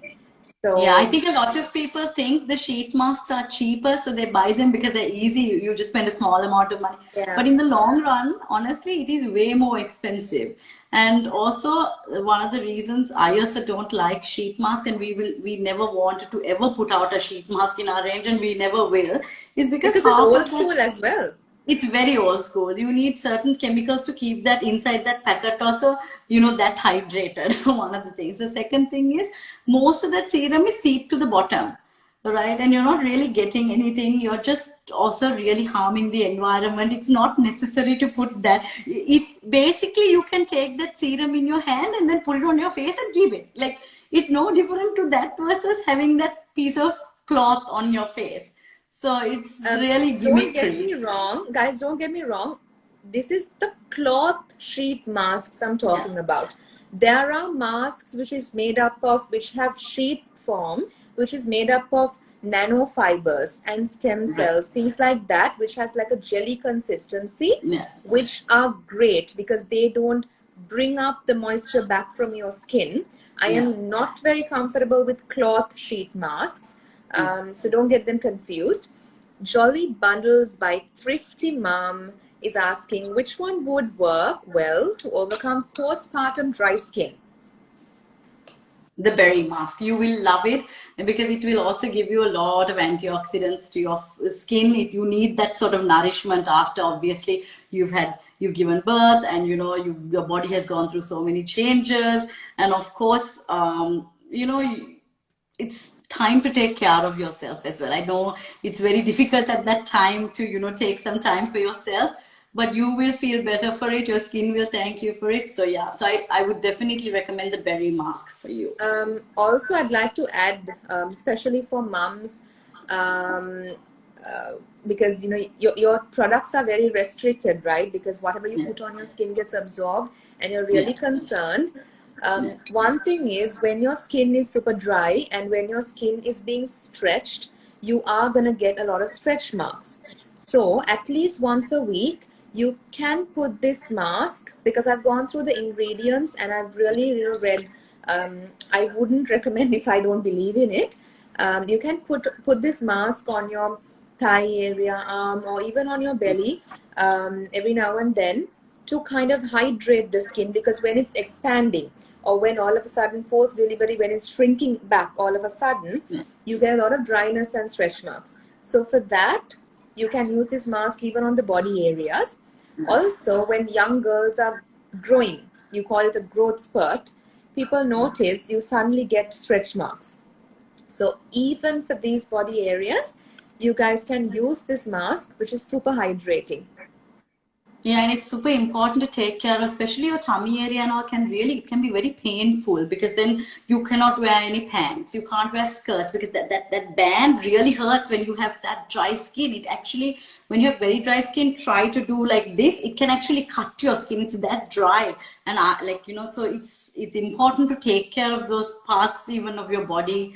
Yeah, I So, think a lot of people think the sheet masks are cheaper, so they buy them because they're easy. You just spend a small amount of money. yeah. But in the long run, honestly, it is way more expensive. And also, one of the reasons I also don't like sheet mask, and we never wanted to ever put out a sheet mask in our range, and we never will, is because Because it's half old of that. school as well. It's very old school. You need certain chemicals to keep that inside that packet also, you know, that hydrated. One of the things. The second thing is most of that serum is seeped to the bottom, right? And you're not really getting anything. You're just also really harming the environment. It's not necessary to put that. It basically you can take that serum in your hand and then put it on your face and keep it. Like it's no different to that versus having that piece of cloth on your face. So it's really Don't get gimmickry. me wrong, guys, don't get me wrong. This is the cloth sheet masks I'm Yeah, talking about. There are masks which is made up of, which have sheet form, which is made up of nanofibers and stem right. cells, things like that, which has like a jelly consistency, Yeah, which are great because they don't bring up the moisture back from your skin. I yeah, am not very comfortable with cloth sheet masks, yeah. so don't get them confused. Jolly Bundles by Thrifty Mom is asking which one would work well to overcome postpartum dry skin. The berry mask. You will love it, and because it will also give you a lot of antioxidants to your skin. You need that sort of nourishment after obviously you've given birth, and you know your body has gone through so many changes, and of course you know it's time to take care of yourself as well. I know it's very difficult at that time to, you know, take some time for yourself, but you will feel better for it. Your skin will thank you for it. So yeah, so I would definitely recommend the berry mask for you. Also, I'd like to add, especially for moms, um, uh, because you know your products are very restricted, right? Because whatever you Yeah, put on your skin gets absorbed, and you're yeah, really concerned. yeah, One thing is when your skin is super dry and when your skin is being stretched, you are gonna get a lot of stretch marks. So at least once a week, you can put this mask, because I've gone through the ingredients and I've really, you know, read. I wouldn't recommend if I don't believe in it. You can put this mask on your thigh area, arm, or even on your belly every now and then to kind of hydrate the skin, because when it's expanding or when all of a sudden post delivery, when it's shrinking back all of a sudden, yeah. you get a lot of dryness and stretch marks. So for that, you can use this mask even on the body areas. Also, when young girls are growing, you call it a growth spurt, people notice you suddenly get stretch marks. So even for these body areas, you guys can use this mask, which is super hydrating. Yeah, and it's super important to take care of, especially your tummy area and all it can be very painful, because then you cannot wear any pants, you can't wear skirts, because that band really hurts when you have that dry skin. It actually, when you have very dry skin, try to do like this, it can actually cut your skin. It's that dry. And so it's important to take care of those parts even of your body,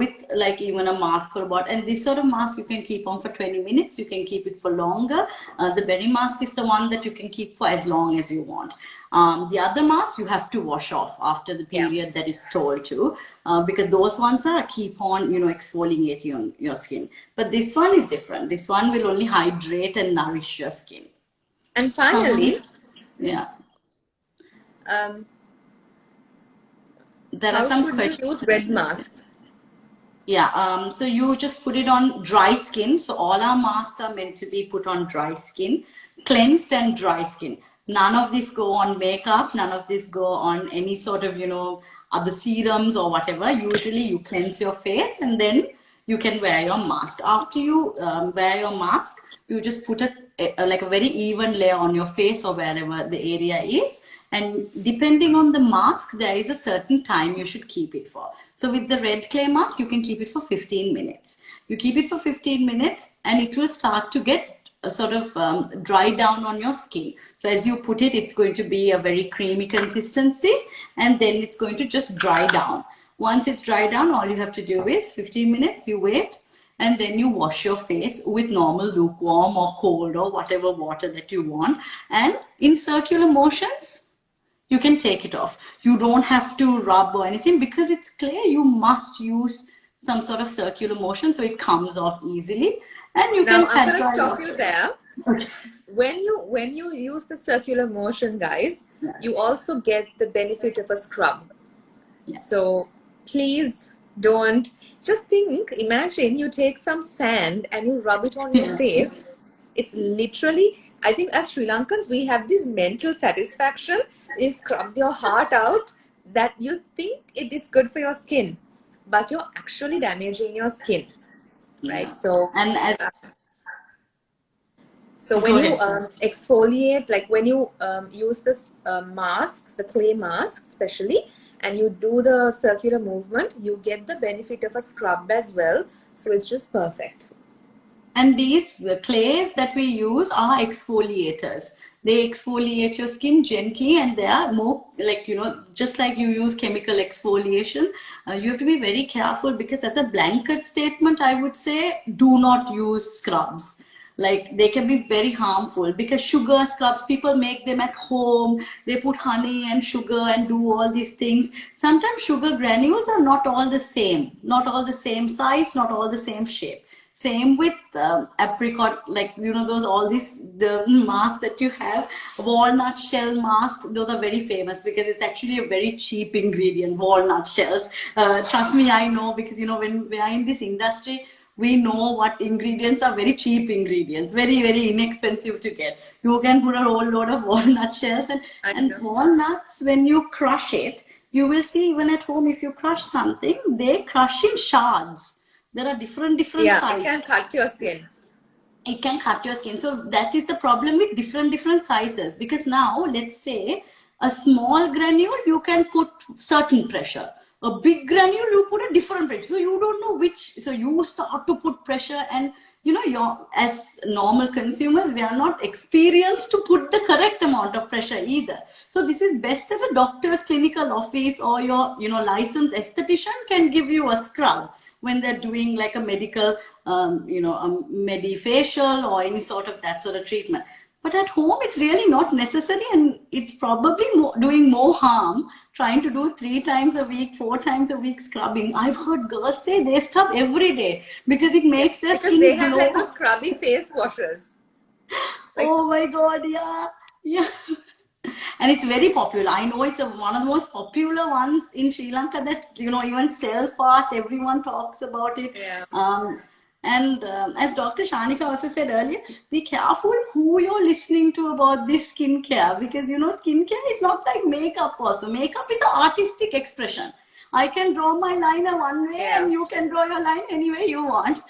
with like even a mask for about, and this sort of mask you can keep on for 20 minutes, you can keep it for longer. The berry mask is the one that you can keep for as long as you want. The other mask you have to wash off after the Yeah. period that it's told to, because those ones are keep on, exfoliating your skin. But this one is different. This one will only hydrate and nourish your skin. And finally, Yeah, um, there are how some should you questions. use red masks? Yeah, so you just put it on dry skin. So all our masks are meant to be put on dry skin, cleansed and dry skin. None of this go on makeup, none of this go on any sort of, other serums or whatever. Usually you cleanse your face and then you can wear your mask. After you wear your mask, you just put like a very even layer on your face or wherever the area is. And depending on the mask, there is a certain time you should keep it for. So with the red clay mask, you can keep it for 15 minutes. You keep it for 15 minutes and it will start to get a sort of dry down on your skin. So as you put it, it's going to be a very creamy consistency, and then it's going to just dry down. Once it's dry down, all you have to do is 15 minutes, you wait, and then you wash your face with normal lukewarm or cold or whatever water that you want. And in circular motions, you can take it off. You don't have to rub or anything, because it's clear. You must use some sort of circular motion so it comes off easily, and you Now can I'm pat going to dry your stop you face. there. Okay. When you use the circular motion, guys, you also get the benefit of a scrub. Yeah. So please don't just think, imagine you take some sand and you rub it on your Yeah. face. It's literally, I think as Sri Lankans, we have this mental satisfaction. You scrub your heart out that you think it's good for your skin, but you're actually damaging your skin, right? Yeah. So And as so go when you ahead. exfoliate, like when you use this masks, the clay masks especially, and you do the circular movement, you get the benefit of a scrub as well. So it's just perfect. And these clays that we use are exfoliators. They exfoliate your skin gently, and they are more like, just like you use chemical exfoliation, you have to be very careful, because as a blanket statement, I would say, do not use scrubs. Like, they can be very harmful, because sugar scrubs, people make them at home. They put honey and sugar and do all these things. Sometimes sugar granules are not all the same, not all the same size, not all the same shape. Same with apricot, like, those, all these, the mask that you have, walnut shell mask, those are very famous because it's actually a very cheap ingredient, walnut shells. Trust me, I know, because, when we are in this industry, we know what ingredients are very cheap ingredients, very, very inexpensive to get. You can put a whole load of walnut shells, and walnuts, when you crush it, you will see even at home, if you crush something, they crush in shards. There are different Yeah, it sizes. can cut your skin. It can cut your skin. So that is the problem with different sizes, because now, let's say, a small granule, you can put certain pressure. A big granule, you put a different pressure. So you don't know which. So you start to put pressure, and you're, as normal consumers, we are not experienced to put the correct amount of pressure either. So this is best at a doctor's clinical office, or your licensed esthetician can give you a scrub when they're doing like a medical, a medifacial or any sort of that sort of treatment. But at home, it's really not necessary, and it's probably doing more harm trying to do 3 times a week, 4 times a week scrubbing. I've heard girls say they scrub every day because it makes their Because they skin have glow. like those scrubby face washes. Like, oh my God, yeah. And it's very popular. I know it's one of the most popular ones in Sri Lanka that, even sell fast. Everyone talks about it. yeah. And as Dr. Shanika also said earlier, be careful who you're listening to about this skincare, because, skincare is not like makeup also. Makeup is an artistic expression. I can draw my liner one way and you can draw your line any way you want.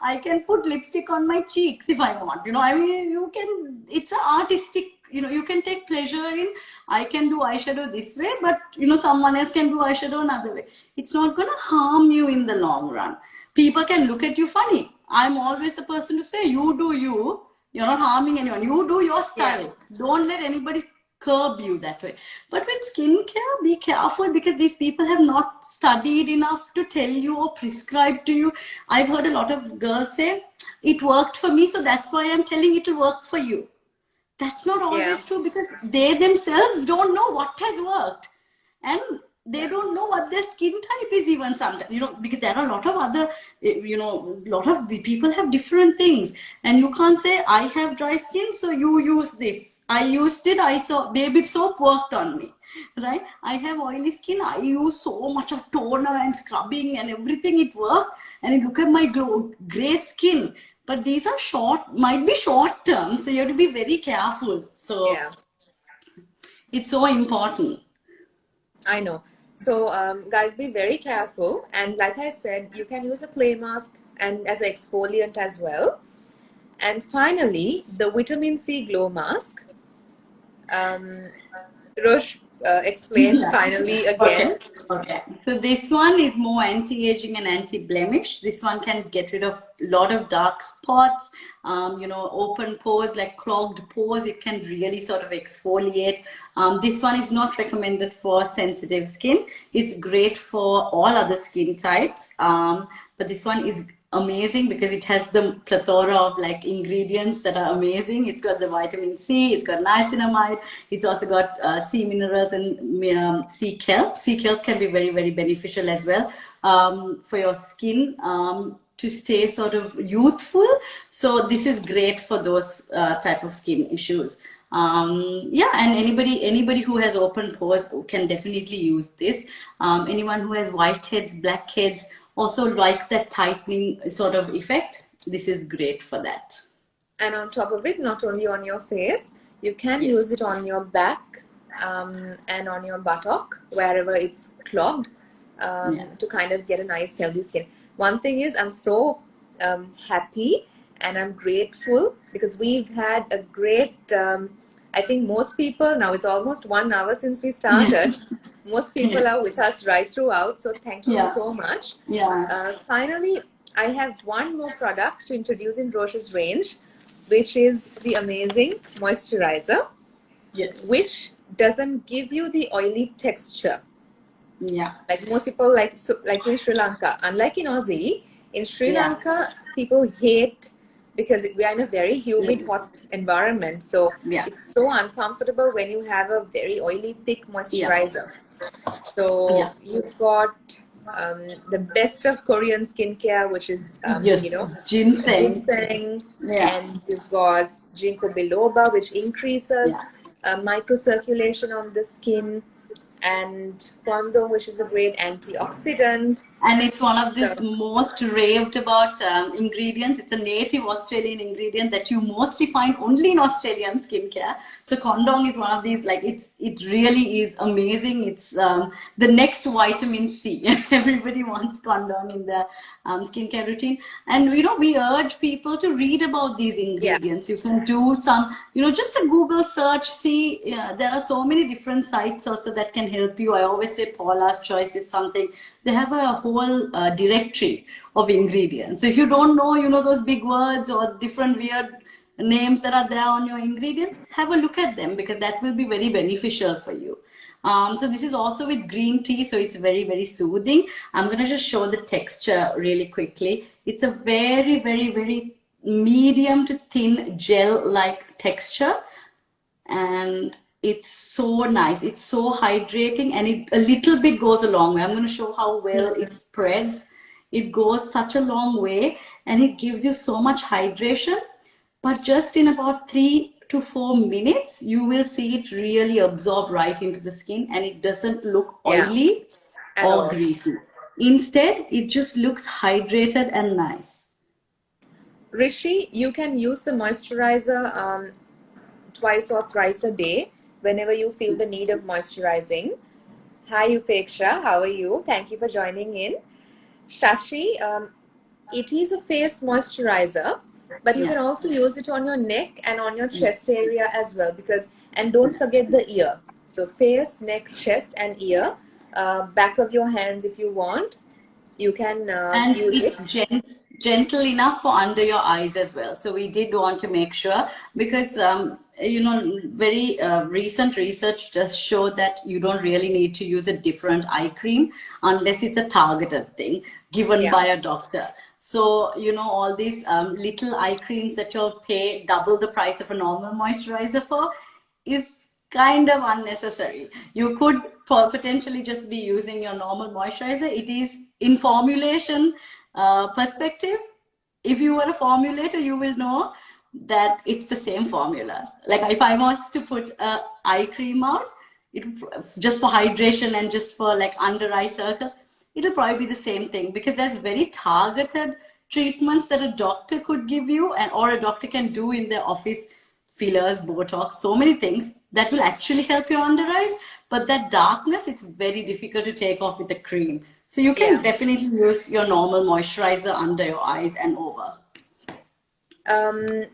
I can put lipstick on my cheeks if I want. I mean, you can, it's an artistic, you can take pleasure in, I can do eyeshadow this way, but someone else can do eyeshadow another way. It's not going to harm you in the long run. People can look at you funny. I'm always the person to say, you do you. You're not harming anyone. You do your style. Don't let anybody curb you that way. But with skincare, be careful, because these people have not studied enough to tell you or prescribe to you. I've heard a lot of girls say, it worked for me, so that's why I'm telling it to work for you. That's not always true, because they themselves don't know what has worked. And they don't know what their skin type is even sometimes, because there are a lot of other, a lot of people have different things. And you can't say, I have dry skin, so you use this. I used it, I saw baby soap worked on me, right? I have oily skin, I use so much of toner and scrubbing and everything, it worked. And look at my great skin. But these are might be short term, so you have to be very careful. So it's so important. I know. So guys, be very careful. And like I said, you can use a clay mask and as an exfoliant as well. And finally, the vitamin C glow mask. Rosh explained finally again. Okay. So this one is more anti-aging and anti-blemish. This one can get rid of a lot of dark spots, open pores, like clogged pores. It can really sort of exfoliate. This one is not recommended for sensitive skin. It's great for all other skin types. But this one is amazing because it has the plethora of like ingredients that are amazing. It's got the vitamin C, it's got niacinamide, it's also got C minerals and C kelp. C kelp can be very, very beneficial as well for your skin to stay sort of youthful. So this is great for those type of skin issues. And anybody who has open pores can definitely use this. Anyone who has whiteheads, blackheads, also likes that tightening sort of effect. This is great for that. And on top of it, not only on your face, you can use it on your back and on your buttock, wherever it's clogged, to kind of get a nice healthy skin. One thing is, I'm so happy and I'm grateful because we've had a great, I think most people, now it's almost 1 hour since we started. Most people are with us right throughout, so thank you so much. Finally, I have one more product to introduce in Rosh's range, which is the amazing moisturizer, which doesn't give you the oily texture. Like most people like in Sri Lanka. Unlike in Aussie, in Sri Lanka, people hate, because we are in a very humid, hot environment. So it's so uncomfortable when you have a very oily, thick moisturizer. So you've got the best of Korean skincare, which is ginseng, and you've got ginkgo biloba, which increases microcirculation on the skin, and Kwando, which is a great antioxidant. And it's one of the most raved about ingredients. It's a native Australian ingredient that you mostly find only in Australian skincare. So Kondong is one of these, like it really is amazing. It's the next vitamin C. Everybody wants Kondong in their skincare routine. And we urge people to read about these ingredients. You can do some, just a Google search, see, there are so many different sites also that can help you. I always say Paula's Choice is something. They have a whole directory of ingredients. So if you don't know, those big words or different weird names that are there on your ingredients, have a look at them, because that will be very beneficial for you. So this is also with green tea, so it's very, very soothing. I'm going to just show the texture really quickly. It's a very, very, very medium to thin gel-like texture, and it's so nice. It's so hydrating, and a little bit goes a long way. I'm going to show how well it spreads. It goes such a long way, and it gives you so much hydration. But just in about 3 to 4 minutes, you will see it really absorb right into the skin, and it doesn't look oily or greasy. Instead, it just looks hydrated and nice. Rishi, you can use the moisturizer twice or thrice a day whenever you feel the need of moisturizing. Hi, Upeksha. How are you? Thank you for joining in. Shashi, it is a face moisturizer, but you Yeah. can also use it on your neck and on your chest area as well. And don't forget the ear. So face, neck, chest, and ear. Back of your hands if you want. You can And use it's it. gentle enough for under your eyes as well. So we did want to make sure because, very recent research just showed that you don't really need to use a different eye cream unless it's a targeted thing given Yeah, by a doctor. So, all these little eye creams that you'll pay double the price of a normal moisturizer for is kind of unnecessary. You could potentially just be using your normal moisturizer. It is in formulation perspective. If you are a formulator, you will know that it's the same formulas. Like if I was to put a eye cream out, it just for hydration and just for like under eye circles, it'll probably be the same thing because there's very targeted treatments that a doctor could give you and or a doctor can do in their office, fillers, Botox, so many things that will actually help your under eyes. But that darkness, it's very difficult to take off with a cream. So you can yeah. definitely use your normal moisturizer under your eyes and over. Um,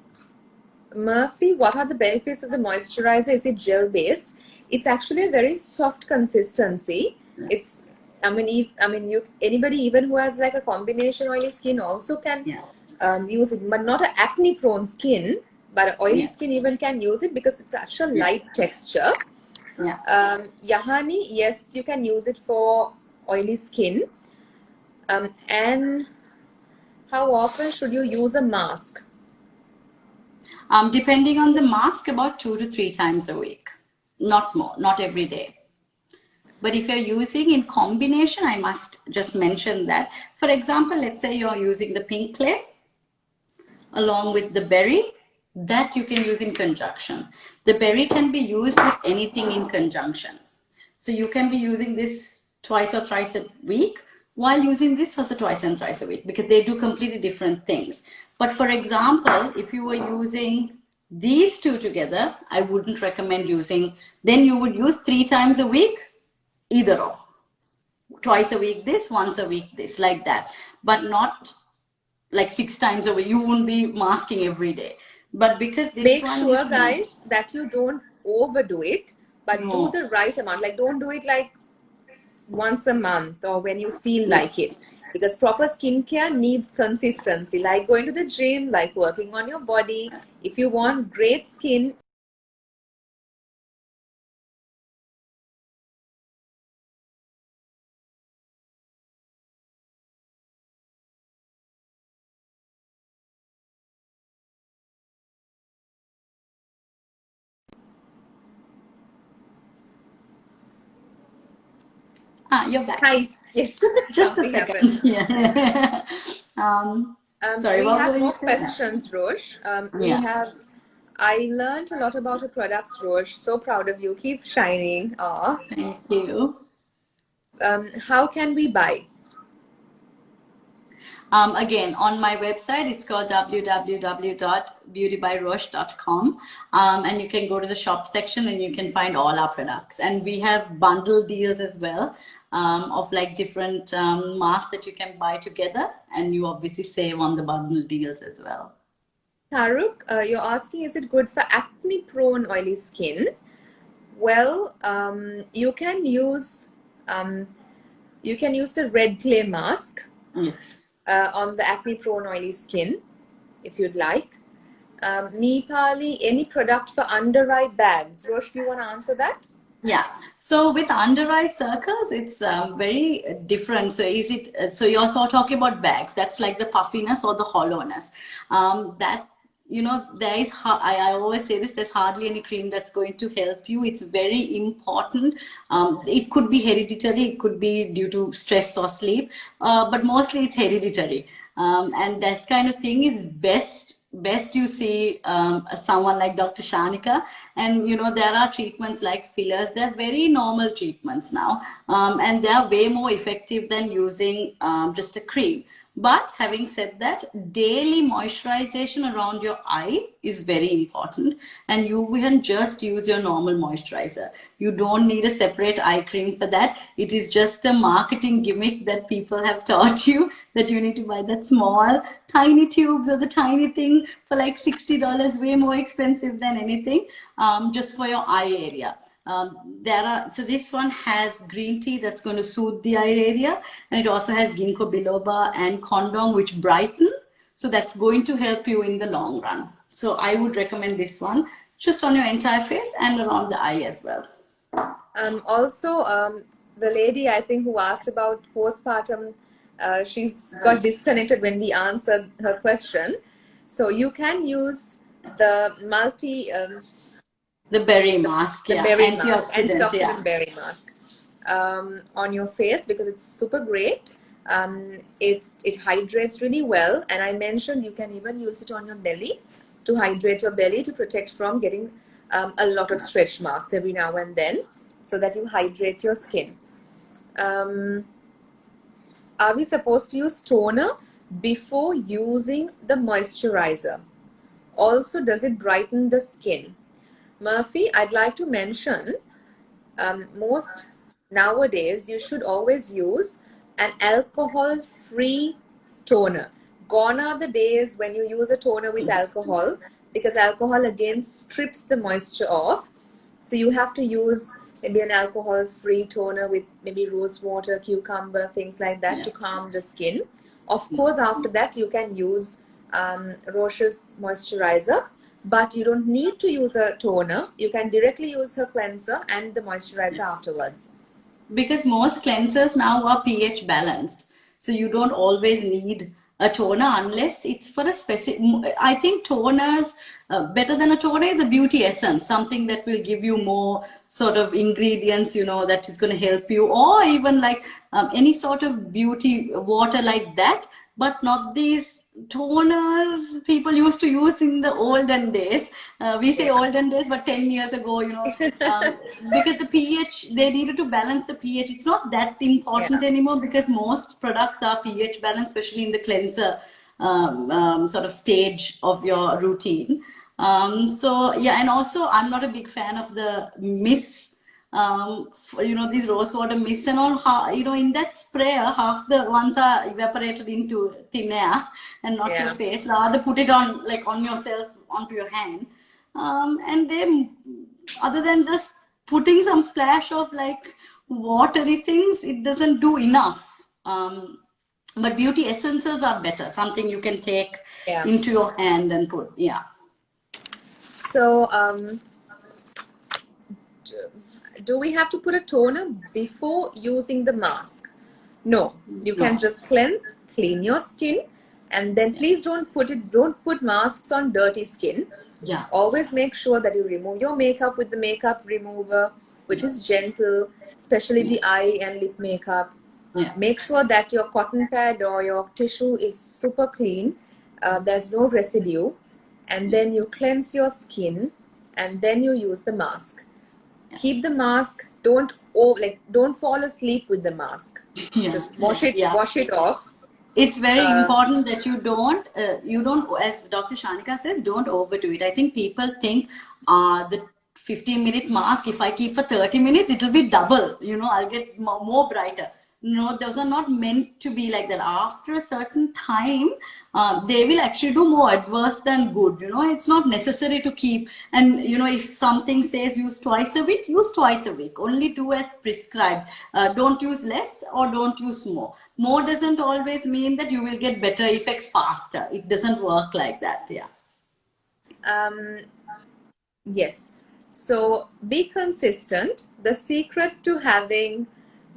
Murphy, what are the benefits of the moisturizer? Is it gel based? It's actually a very soft consistency. It's, you anybody even who has like a combination oily skin also can Yeah, use it, but not a acne prone skin, but oily yeah, skin even can use it because it's such a yeah, light texture. yeah. Yahani, yes, you can use it for oily skin. And how often should you use a mask? Depending on the mask, about 2 to 3 times a week, not more, not every day. But if you're using in combination, I must just mention that. For example, let's say you're using the pink clay along with the berry, that you can use in conjunction. The berry can be used with anything in conjunction. So you can be using this twice or thrice a week while using this also twice and thrice a week because they do completely different things. But for example, if you were using these two together, I wouldn't recommend using, then you would use 3 times a week, either or. Twice a week this, once a week this, like that. But not like 6 times a week. You won't be masking every day. But because this Make one sure, is not, guys, that you don't overdo it, but do no, the right amount. Like, don't do it like once a month or when you feel yeah. like it. Because proper skincare needs consistency, like going to the gym, like working on your body. If you want great skin, You're back. hi, yes, Just a something happened. second. Yeah. Sorry, We what have were you more saying? questions, Rosh. We Yeah. have. I learned a lot about your products, Rosh. So proud of you. Keep shining. Aw. Thank you. How can we buy? Again, on my website, it's called www.beautybyrosh.com. And you can go to the shop section and you can find all our products. And we have bundle deals as well of like different masks that you can buy together. And you obviously save on the bundle deals as well. Taruk, you're asking, is it good for acne-prone oily skin? Well, um, you can use the red clay mask Yes. on the acne-prone oily skin if you'd like. Nepali, any product for under eye bags? Rosh, do you want to answer that? Yeah. So with under eye circles, it's very different. So is it? So you're also talking about bags. That's like the puffiness or the hollowness. That there is. I always say this. There's hardly any cream that's going to help you. It's very important. It could be hereditary. It could be due to stress or sleep. But mostly it's hereditary. And that kind of thing is best you see someone like Dr. Shanika, and there are treatments like fillers. They're very normal treatments now, and they are way more effective than using just a cream. But having said that, daily moisturization around your eye is very important, and you can just use your normal moisturizer. You don't need a separate eye cream for that. It is just a marketing gimmick that people have taught you, that you need to buy that small tiny tubes or the tiny thing for like $60, way more expensive than anything, just for your eye area. So this one has green tea that's going to soothe the eye area, and it also has ginkgo biloba and condong, which brighten. So that's going to help you in the long run. So I would recommend this one just on your entire face and around the eye as well. Also, the lady I think who asked about postpartum, she's got disconnected when we answered her question. So you can use the the berry mask, the yeah, berry mask, antioxidant, yeah. antioxidant berry mask, on your face because it's super great. It hydrates really well, and I mentioned you can even use it on your belly to hydrate your belly to protect from getting a lot of stretch marks every now and then, so that you hydrate your skin. Are we supposed to use toner before using the moisturizer? Also, does it brighten the skin? Murphy, I'd like to mention, most nowadays you should always use an alcohol-free toner. Gone are the days when you use a toner with alcohol, because alcohol again strips the moisture off. So you have to use maybe an alcohol-free toner with maybe rose water, cucumber, things like that, to calm the skin. Of course, after that you can use Rosh's moisturizer, but you don't need to use a toner. You can directly use her cleanser and the moisturizer afterwards. Because most cleansers now are pH balanced, so you don't always need a toner unless it's for a specific. I think toners, better than a toner is a beauty essence, something that will give you more sort of ingredients, you know, that is going to help you, or even like any sort of beauty water like that, but not these toners people used to use in the olden days. We say olden days, but 10 years ago, you know, because the pH, they needed to balance the pH. It's not that important anymore because most products are pH balanced, especially in the cleanser sort of stage of your routine. So yeah, and also I'm not a big fan of the mist, you know, these rose water mists and all. You know, in that sprayer, half the ones are evaporated into thin air and not your face. Rather put it on, like on yourself, onto your hand. And then other than just putting some splash of like watery things, it doesn't do enough. But beauty essences are better, something you can take into your hand and put. So do we have to put a toner before using the mask? No, you can just cleanse, clean your skin, and then please don't put masks on dirty skin. Always make sure that you remove your makeup with the makeup remover, which is gentle, especially the eye and lip makeup. Make sure that your cotton pad or your tissue is super clean, there's no residue, and then you cleanse your skin, and then you use the mask. Keep the mask. Don't fall asleep with the mask. Just wash it off. It's very important that you don't, as Dr. Shanika says, don't overdo it. I think people think the 15-minute mask, if I keep for 30 minutes, it'll be double. You know, I'll get more brighter. No, those are not meant to be like that. After a certain time, they will actually do more adverse than good. You know, it's not necessary to keep. And, you know, if something says use twice a week, use twice a week. Only do as prescribed. Don't use less or don't use more. More doesn't always mean that you will get better effects faster. It doesn't work like that. Yes. So be consistent. The secret to having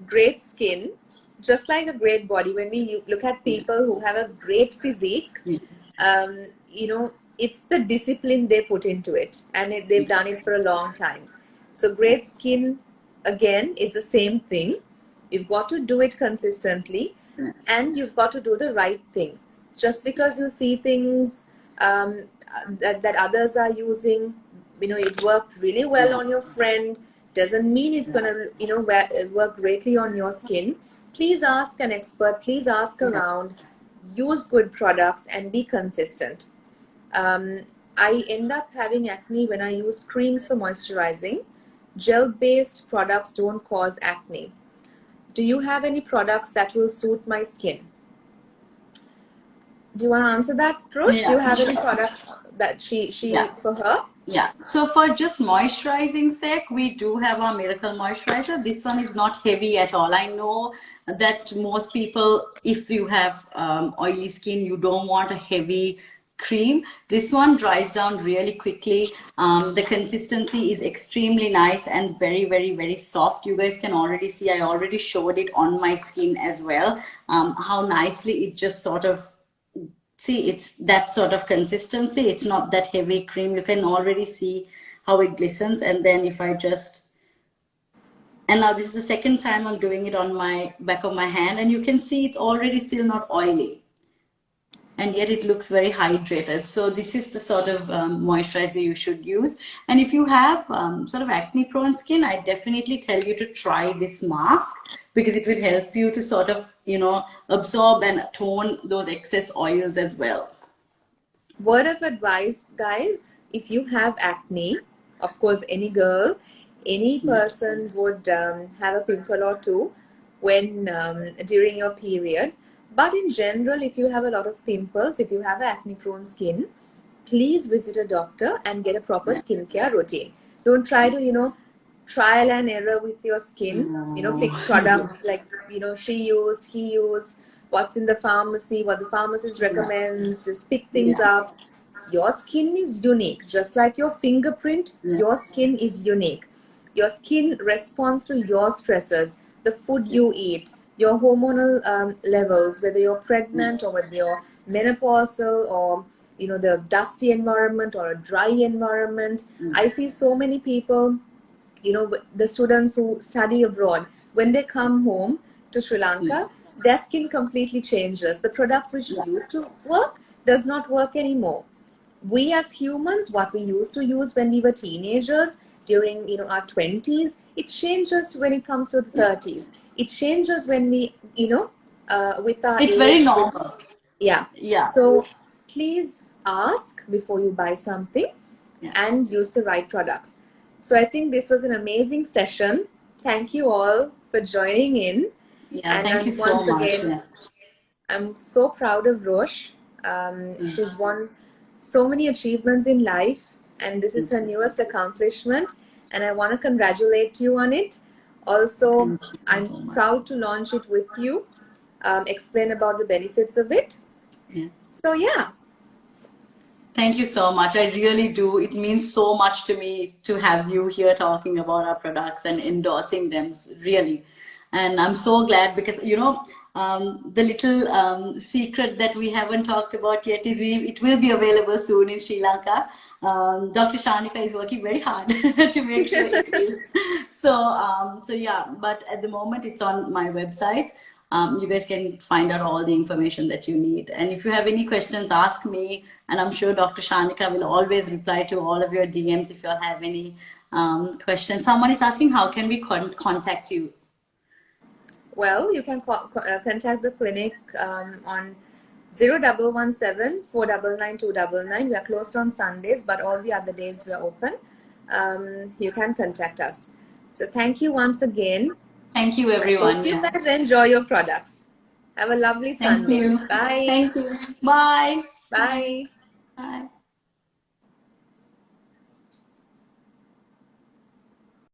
great skin, just like a great body, when we look at people who have a great physique, you know, it's the discipline they put into it, and they've done it for a long time. So great skin, again, is the same thing. You've got to do it consistently, and you've got to do the right thing. Just because you see things that others are using, you know, it worked really well on your friend, doesn't mean it's going to, you know, work greatly on your skin. Please ask an expert. Please ask around. use good products, and be consistent. I end up having acne when I use creams for moisturizing. Gel-based products don't cause acne. Do you have any products that will suit my skin? Do you want to answer that, Rosh? Do you Yeah, have any sure. products that Yeah. for her? Yeah, so for just moisturizing sake, we do have our Miracle Moisturizer. This one is not heavy at all. I know that most people, if you have oily skin, you don't want a heavy cream. This one dries down really quickly. The consistency is extremely nice and very, very, very soft. You guys can already see, I already showed it on my skin as well, how nicely it just sort of, see, it's that sort of consistency. It's not that heavy cream. You can already see how it glistens. And then if I just, and now this is the second time I'm doing it on my back of my hand, and you can see it's already still not oily, and yet it looks very hydrated. So this is the sort of moisturizer you should use. And if you have sort of acne prone skin, I definitely tell you to try this mask, because it will help you to sort of, you know, absorb and tone those excess oils as well. Word of advice, guys, if you have acne, of course, any girl, any person would have a pimple or two when during your period. But in general, if you have a lot of pimples, if you have acne prone skin, please visit a doctor and get a proper Yeah. skincare routine. Don't try to, trial and error with your skin. No. Pick products like, she used, he used, what's in the pharmacy, what the pharmacist Yeah. recommends. Just pick things Yeah. up. Your skin is unique. Just like your fingerprint, Yeah. your skin is unique. Your skin responds to your stressors, the food you eat, your hormonal levels, whether you're pregnant or whether you're menopausal, or the dusty environment or a dry environment. I see so many people, the students who study abroad, when they come home to Sri Lanka, their skin completely changes. The products which Yeah. used to work does not work anymore. We as humans, what we used to use when we were teenagers, during our 20s, it changes when it comes to the 30s. It changes when we, with our It's very age. normal. Yeah. Yeah. So please ask before you buy something Yeah. and use the right products. So I think this was an amazing session. Thank you all for joining in. Yeah. And Thank you I'm so once much. again, Yeah. I'm so proud of Rosh. She's won so many achievements in life, and this is her newest accomplishment. And I want to congratulate you on it. Also, Thank you I'm so much. proud to launch it with you, explain about the benefits of it. Yeah. So, yeah. Thank you so much. I really do. It means so much to me to have you here talking about our products and endorsing them, really. And I'm so glad because, the little secret that we haven't talked about yet is it will be available soon in Sri Lanka. Dr. Shanika is working very hard to make sure it is. So yeah, but at the moment it's on my website. You guys can find out all the information that you need. And if you have any questions, ask me. And I'm sure Dr. Shanika will always reply to all of your DMs if you all have any questions. Someone is asking, how can we contact you? Well, you can contact the clinic on 0117 499 299. We are closed on Sundays, but all the other days we are open. You can contact us. So thank you once again. Thank you, I hope everyone. you Yeah. guys enjoy your products. Have a lovely Thank Sunday. you. Bye. Thank you. Bye. Bye. Bye. Bye.